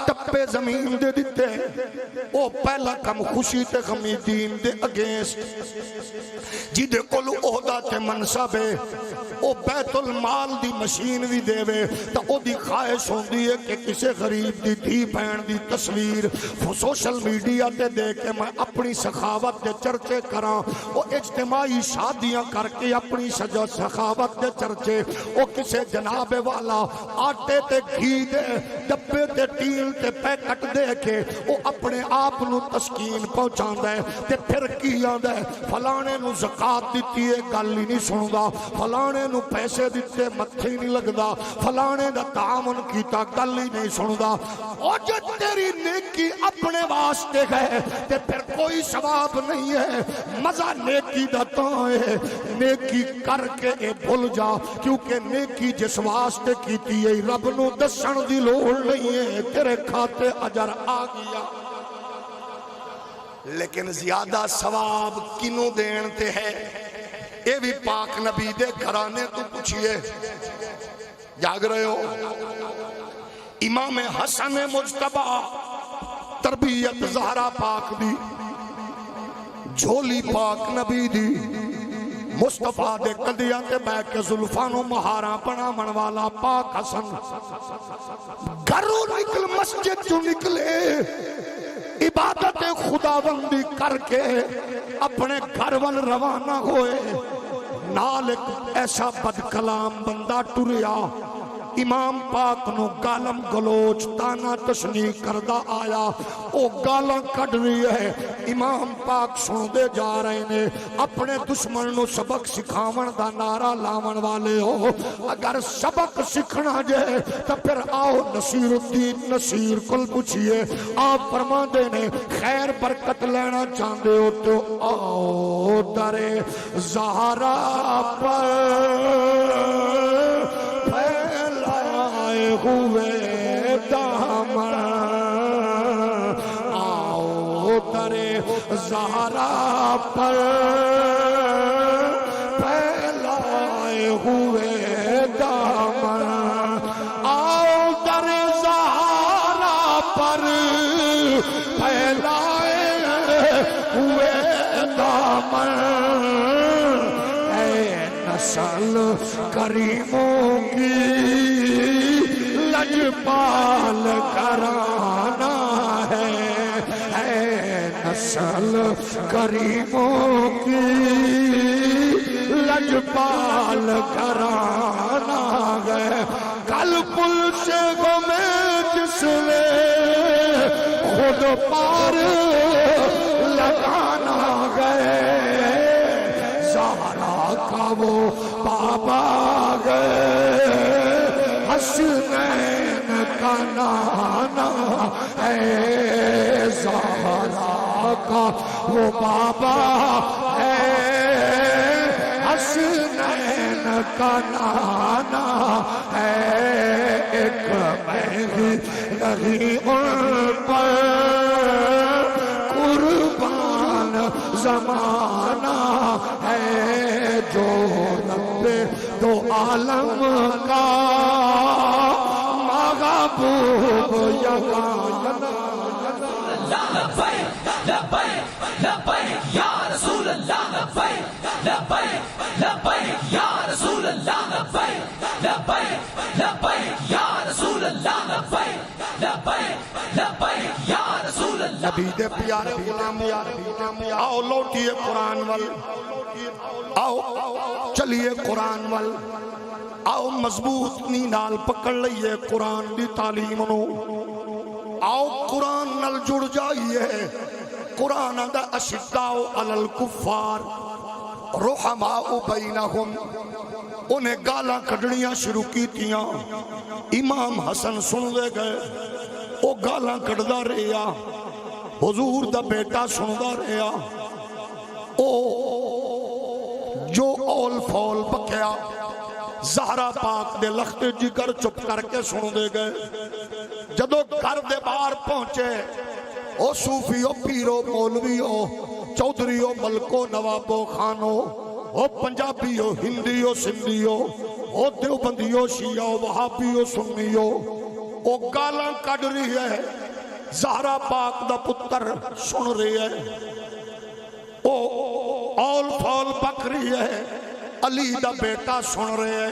ٹپے زمین دے دیتے او پہلا کم خوشی تے غمی دین دے اگینسٹ جی دے کلو عہدہ تے منصبے او بیت المال دی مشین بھی دے وے تا او دی خواہش ہوندی ہے کہ کسے غریب دی دھی بہن دی تصویر سوشل میڈیا تے دے کے میں اپنی سخاوت دے چرچے کراں او اجتماعی شادیاں کر کے اپنی سخاوت دے چرچے او کسے جناب والا آٹے تے گھی دے ڈبے تے ٹیل تے پیکٹ دے کے او اپنے آپ نو تسکین پہنچان دے تے پھر کیا دے فلانے نو زکاة دیتی ہے گل ہی نہیں سنگا فلانے نو پیسے دیتے متھے نہیں لگدا فلانے دا تعاون کیتا گل ہی نہیں سنگا او جو تیری نیکی اپنے واسطے گئے تے پھر کوئی ثواب نہیں ہے مزہ نیکی دا تاں ہے نیکی کر کے اے بھول جا کیونکہ نیکی جس واسطے کیتی ہے رب نو دسن دی لوڑ نہیں ہے تیرے کھاتے اجر آ گیا لیکن زیادہ ثواب کنوں دین تے ہے اے بھی پاک نبی دے گھرانے تو پوچھئے جاگ رہے ہو امام حسن مجتبہ تربیت زہرا پاک دی جھولی پاک نبی دی مصطفیٰ دے قدیہ تے بے کے زلفانو مہاراں بنا من والا پاک حسن گھروں نکل مسجد جو نکلے عبادت خداوندی کر کے اپنے گھر وال روانہ ہوئے نالک ایسا بد کلام بندہ ٹریا امام پاک نو گالم گلوچ تانا تشنی کردہ آیا او گالاں کڑ رہی ہے امام پاک سن دے جا رہے نے اپنے دشمن نو سبق سکھاون دا نعرہ لاون والے ہو اگر سبق سکھنا جائے تو پھر آؤ نصیر الدین نصیر کل پوچھئے آپ فرما دے نے خیر برکت لینا چاندے ہو تو آؤ درے زہرا پر ہوئے دامن آؤ درے زہرا پر پھیلائے ہوئے دامن اے نسل کریموں کی لجپال گھرانہ ہے، اے نسل کریموں کی لجپال گھرانہ ہے۔ کل پل سے گمے جس نے خود پار لگانا گئے، زہرا کا وہ بابا گئے، حسنین کا نانا ہے، زہرا کا وہ بابا ہے، حسنین کا نانا ہے، ایک مہنگی نہیں ان پر قربان زمانہ ہے، جو نبے دو عالم کا محبوب یگانہ۔ لبیک لبیک لبیک یا رسول اللہ، لبیک لبیک لبیک یا رسول اللہ، لبیک لبیک لبیک یا رسول اللہ، لبیک لبیک لبیک یا رسول اللہ۔ نبی دے پیارے غلاموں، آؤ لوٹیے قرآن وال، آؤ چلیے قرآن وال، آؤ مضبوط نی نال پکڑ لئیے قرآن دی تعلیم نو، آؤ قرآن نال جڑ جائیے۔ قرآن دا اشداء علی الکفار رحماء بینہم، انہیں گالاں کڈنیاں شروع کی تیاں، امام حسن سن لے گئے، او گالاں کڈدا رہیا، حضور دا بیٹا سندا رہیا، او جو اول فول بکیا زہرا پاک دے لخت جگر چپ کر کے سن دے گئے۔ جدو گھر دے باہر پہنچے، او صوفیو پیرو مولویو چودھریو ملکو نوابو خانو، او پنجابیو ہندیو سندھیو، او دیوبندیو شیعو وہابیو سنیو، او گالاں کڈ رہی ہے، زہرا پاک دا پتر سن رہی ہے، او اول فول بک رہی ہے، علی دا بیٹا سن رہے ہے۔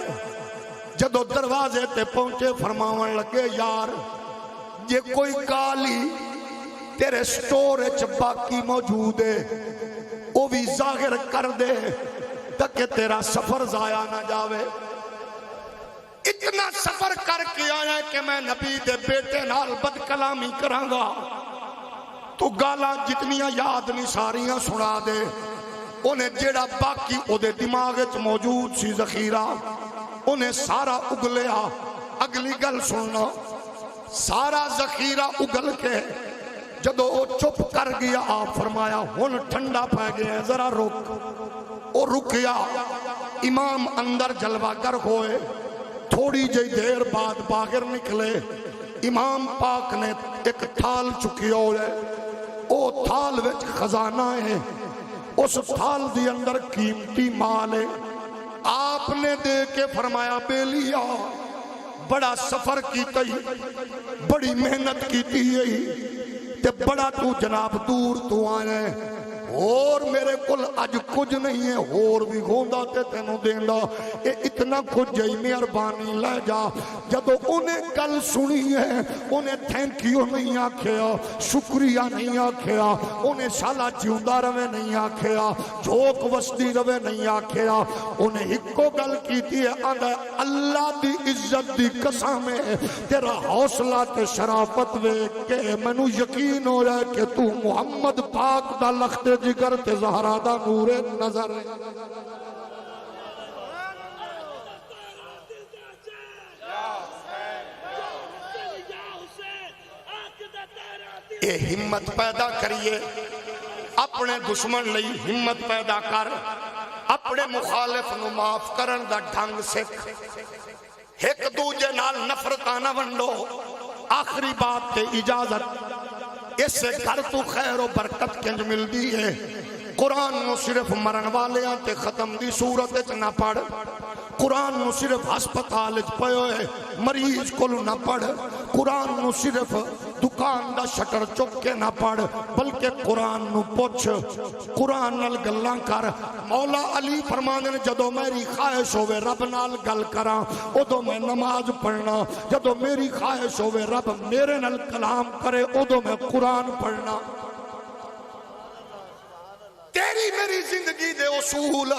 جدو دروازے تے پہنچے فرماون لگے، یار یہ کوئی گالی تیرے سٹور اچ باقی موجود ہے، وہ بھی ظاہر کر دے تاکہ تیرا سفر ضائع نہ جاوے۔ اتنا سفر کر کے آیا کہ میں نبی دے بیٹے نال بد کلامی کرانگا، تو گالاں جتنیاں یاد نہیں ساریاں سنا دے، انہیں جیڑا باقی او دے دماغ وچ موجود سی ذخیرہ انہیں سارا اگلیا۔ اگلی گل سننا، سارا ذخیرہ اگل کے جدو وہ چپ کر گیا، آپ فرمایا ہن ٹھنڈا پہ گیا، ذرا رک۔ وہ رکیا، امام اندر جلوہ گر ہوئے، تھوڑی جی دیر بعد باہر نکلے، امام پاک نے ایک تھال چکی ہوئے، او تھال وچ خزانہ ہے، اس تھال دی اندر قیمتی مال ہے۔ آپ نے دے کے فرمایا، بیلیا بڑا سفر کیتا ہی، بڑی محنت کیتی ہے، تے بڑا تو جناب دور تو آئے، اور میرے کل اج کچھ نہیں ہے، اور بھی گھوندا تے تینوں دیندہ، اے اتنا کچھ جائی مہربانی لے جا۔ جدو انہیں گل سنی ہے، انہیں تھینکیو نہیں آکھیا، شکریہ نہیں آکھیا، انہیں شالا جیوندہ روے نہیں آکھیا، جھوک وستی روے نہیں آکھیا، انہیں ہکو گل کیتی ہے، آدھا اللہ دی عزت دی قسم ہے، تیرا حوصلہ تے شرافت وے کہ منو یقین ہو رہا ہے کہ تو محمد پاک دا لخت جگر تے زہرا دا نور نظر ہے۔ اے ہمت پیدا کریے، اپنے دشمن لئی ہمت پیدا کر، اپنے مخالف نو معاف کرن دا ڈھنگ سکھ، ایک دوجے نال نفرتاں نہ ونڈو۔ آخری بات تے اجازت، اس سے گھر تو خیر و برکت کنج مل دی ہے۔ قرآن نو صرف مرن والیاں تے ختم دی صورت نہ پڑھ، قرآن نو صرف ہسپتال وچ پئے ہوئے مریض کول نہ پڑھ، قرآن نو صرف دکان دا شٹر چک کے نہ پڑھ، بلکہ قرآن نو پوچھ، قرآن نال گلاں کر۔ مولا علی فرماندے نے جدوں میری خواہش ہوے رب نال گل کراں اودوں میں نماز پڑھنا، جدوں میری خواہش ہوے رب میرے نال کلام کرے اودوں میں قرآن پڑھنا۔ تیری میری زندگی دے اصول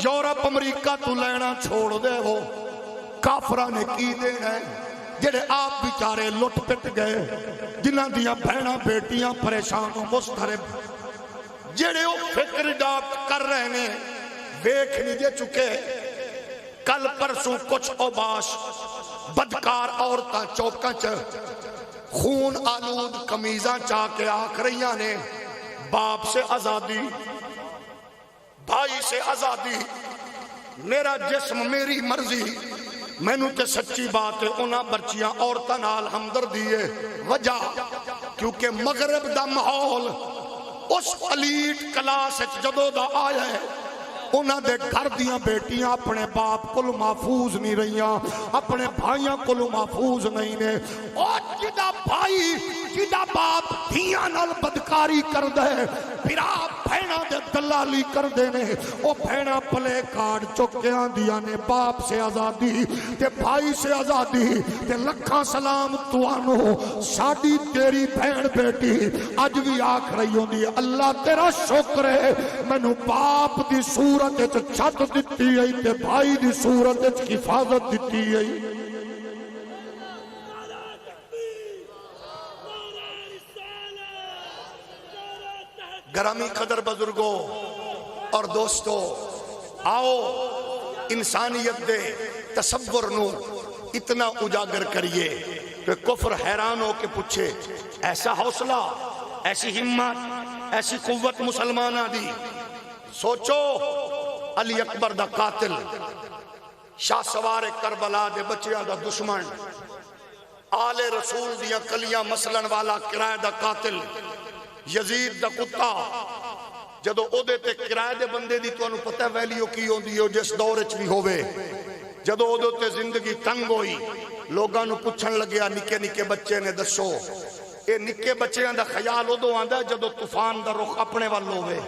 یورپ امریکہ تو لینا چھوڑ دے، وہ کافرہ نے کی دینا ہے جڑے آپ بیچارے لٹ پٹ گئے، جنہاں دیاں بہناں بیٹیاں پریشان و مضطرب، جڑے وہ فکر ڈاکٹ کر رہے ہیں ویکھ نہیں دے چکے۔ کل پرسوں کچھ اوباش بدکار عورتاں چوکاں چ خون آلود قمیضاں چاہ کے آکھ رہیاں نے باپ سے آزادی، بھائی سے آزادی، میرا جسم میری مرضی۔ مینوں تے سچی بات ہے انہاں برچیاں عورتاں نال ہمدردی ہے، وجہ کیونکہ مغرب دا ماحول اس الیٹ کلاس جدوں دا آیا ہے، انہاں دے گھر دیاں بیٹیاں اپنے باپ کو محفوظ نہیں رہیاں، اپنے بھائیاں کو محفوظ نہیں نے۔ اور جدا بھائی جدا باپ دھیاں نال بدکاری کر دے، پھر آپ بھینا دے دلالی کر دے نے، او بھینا پلے کارڈ چکیاں دیا نے باپ سے آزادی تے بھائی سے آزادی تے لکھاں سلام توانو ساڑی تیری بھین بیٹی اج بھی آکھ رہی ہوں دی اللہ تیرا شکر ہے مینوں باپ دی صورت چھت دیتی ہے تے بھائی دی صورت حفاظت دیتی ہے۔ گرامی قدر بزرگوں اور دوستو، آؤ انسانیت دے تصور نو اتنا اجاگر کریے کہ کفر حیران ہو کے پوچھے ایسا حوصلہ، ایسی ہمت، ایسی قوت مسلمانہ دی۔ سوچو علی اکبر دا قاتل، شاہ سوار کربلا دے بچیاں دا دشمن، آل رسول دیاں کلیاں مسلن والا کرائے دا قاتل، یزید دا کتا، جدو او دے تے کرائے دے بندے دی تو انہوں پتہ ویلیو کی ہوں دیو جس دور اچ بھی ہوئے، جدو او دے تے زندگی تنگ ہوئی لوگاں نو پوچھن لگیا نکے نکے بچے نے دسو، اے نکے بچیاں دا خیال او دو آندہ جدو طوفان دا رخ اپنے وال ہوئے،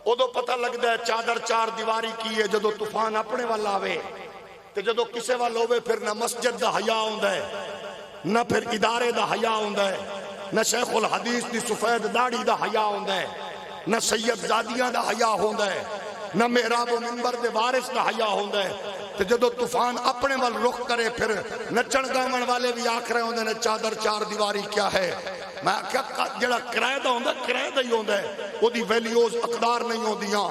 او دو پتہ لگدا ہے چادر چار دیواری کی ہے جدو طوفان اپنے وال آوے، تے جدو کسے وال ہوئے پھر نہ مسجد دا حیا ہوندہ ہے، نہ پھر ادارے دا حیا ہوندہ ہے، نہ شیخ الحدیث دی سفید داڑھی دا حیا ہوندہ ہے، نہ سید زادیاں دا حیا ہوندہ ہے، نہ محراب و منبر دے وارث دا حیا ہوندہ ہے۔ تو جدو طوفان اپنے وال رخ کرے پھر نچن گامن والے بھی آکھ رہے ہوندے نے چادر چار دیواری کیا ہے۔ میں کیا جڑا کرائے دا ہوندہ کرائے دا ہی ہوندہ ہے، وہ دی ویلیوز اقدار نہیں ہوندیاں۔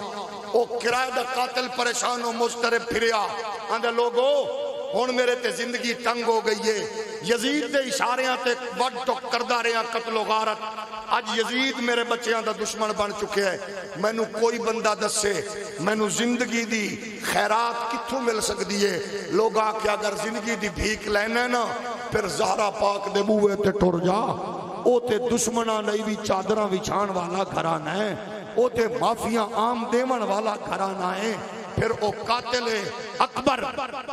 وہ کرائے دا قاتل پریشان و مضطرب پھریا آندھے لوگو ہون میرے تے زندگی تنگ ہو گئی ہے، یزید دے اشاریاں تے وڈ ٹک کردہ رہے ہیں قتل و غارت، آج یزید میرے بچیاں دا دشمن بن چکے ہیں، مینوں کوئی بندہ دسے مینوں زندگی دی خیرات کتھوں مل سکتی ہے۔ لوگ آکے اگر زندگی دی بھیک لینے نا پھر زہرا پاک دے بوئے تے ٹر جا، او تے دشمنہ نہیں بھی چادرہ وچھان والا گھرانا ہے، او تے مافیاں عام دیون والا گھرانا ہے۔ پھر او قاتل اکبر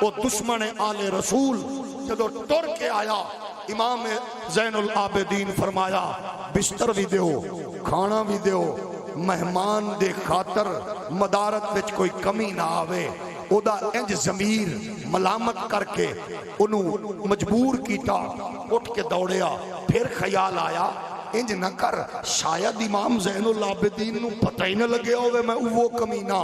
او دشمن آل رسول جدو ٹر کے آیا، امام زین العابدین فرمایا بستر بھی دیو کھانا بھی دیو، مہمان دے خاطر مدارت وچ کوئی کمی نہ آوے۔ او دا انج ضمیر ملامت کر کے انہوں مجبور کیتا، اٹھ کے دوڑیا، پھر خیال آیا انج نہ کر شاید امام زین العابدین نو پتہ ہی نہ لگے ہوئے میں وہ کمینہ،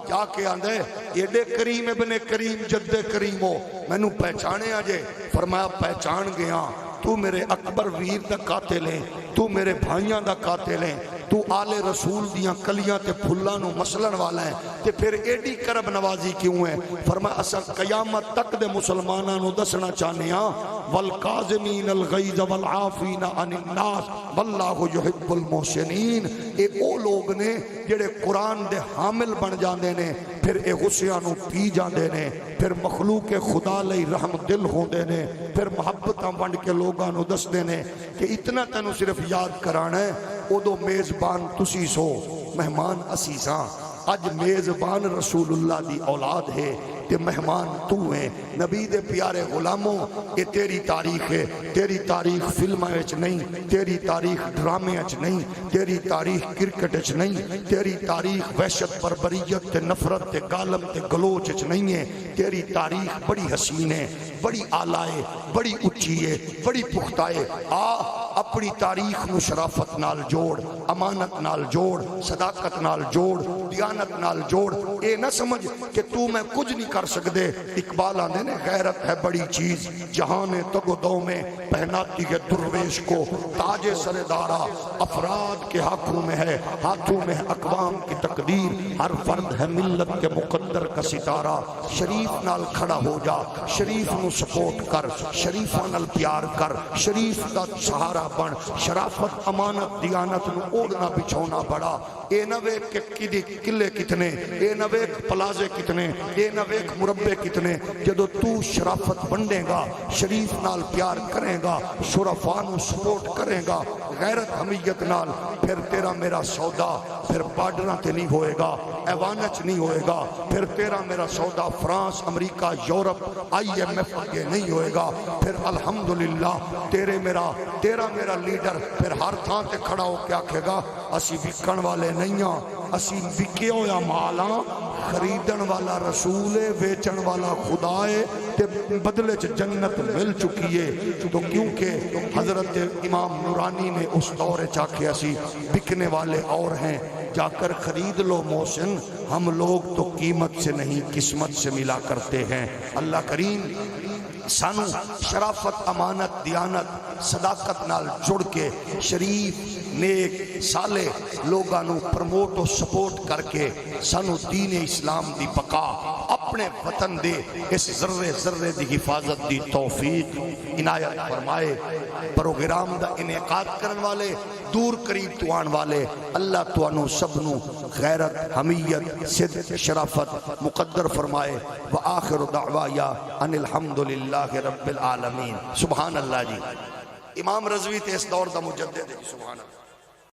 جا کے آندھے ایڈے کریم ابن کریم جد کریم ہو میں نو پہچانے آجے۔ فرمایا پہچان گیا، تو میرے اکبر ویر دا قاتل ہے، تو میرے بھائیاں دا قاتل ہے، تو آل رسول دیاں کلیاں تے پھلاں نو مسلن والا ہے، تے پھر ایڈی کرب نوازی کیوں ہے؟ فرمایا اسا قیامت تک دے مسلماناں نو دسنا چاہنے ہاں والقاظمین الغیظ والعافین عن الناس واللہ یحب المحسنین۔ اے او لوگ نے جڑے قرآن دے حامل بن جاندے نے، پھر اے غصیاں نو پی جاندے نے، پھر مخلوق خدا لئی رحم دل ہوندے نے، پھر محبتاں بن کے لوگاں نو دس دے نے کہ اتنا تینوں صرف یاد کرانا ہے، او دو میزبان تسی سو مہمان اسی ساں۔ اج میزبان رسول اللہ دی اولاد ہے تے مہمان تو ہیں نبی دے پیارے غلاموں یہ تیری تاریخ ہے تیری تاریخ فلمیں وچ نہیں تیری تاریخ ڈرامے وچ نہیں تیری تاریخ کرکٹ وچ نہیں تیری تاریخ وحشت بربریت تے نفرت تے گالم تے گلوچ وچ نہیں ہے تیری تاریخ بڑی حسین ہے بڑی اعلیٰ ہے بڑی اچھی ہے بڑی پختہ ہے اپنی تاریخ نو شرافت نال جوڑ امانت نال جوڑ صداقت نال جوڑ دیانت نال جوڑ اے نہ سمجھ کہ تو میں کچھ نہیں کر سکتے اقبال آنے نے غیرت ہے بڑی چیز جہان تگ و دو میں پہناتی ہے درویش کو تاج سر دارا افراد کے ہاتھوں میں ہے ہاتھوں میں اقوام کی تقدیر ہر فرد ہے ملت کے مقدر کا ستارہ شریف نال کھڑا ہو جا شریف نو سپورٹ کر شریفہ نال پیار کر شریف کا سہارا بن شرافت امانت دیانت نو اوڑنا بچھونا بڑا اے نہ ویک کہ قلعے کتنے اے نہ ویک پلازے کتنے اے نہ ویک مربے کتنے جدو تو شرافت بنڈے گا شریف نال پیار کرے گا شرفاء نو سپورٹ کرے گا غیرت حمیت نال پھر تیرا میرا سودا پھر بارڈراں تے نہیں ہوئے گا ایوانچ نہیں ہوئے گا پھر تیرا میرا سودا فرانس امریکہ یورپ IMF کے نہیں ہوئے گا پھر الحمدللہ تیرا میرا لیڈر پھر ہر تھان تے کھڑا ہو کے آکھے گا اسی وکن والے نہیں ہاں اسی وکے ہویا مالاں خریدن والا رسول ہے ویچن والا خدا ہے تے بدلے چ جنت مل چکی ہے تو کیونکہ حضرت امام نورانی نے اس دور چاکھے اسی بکنے والے اور ہیں جا کر خرید لو محسن ہم لوگ تو قیمت سے نہیں قسمت سے ملا کرتے ہیں اللہ کریم سانو شرافت امانت دیانت صداقت نال جڑ کے شریف نیک صالح لوگاں نو پرموٹ و سپورٹ کر کے سانو دین اسلام دی بقا اپنے وطن دے اس ذرے ذرے دی حفاظت دی توفیق عنایت فرمائے پروگرام دا انعقاد کرن والے دور قریب تو آن والے اللہ تو انو سب نو غیرت حمیت صدق شرافت مقدر فرمائے وآخر دعوایا ان الحمدللہ رب العالمین سبحان اللہ جی امام رضوی تے اس دور دا مجدد ہے سبحان اللہ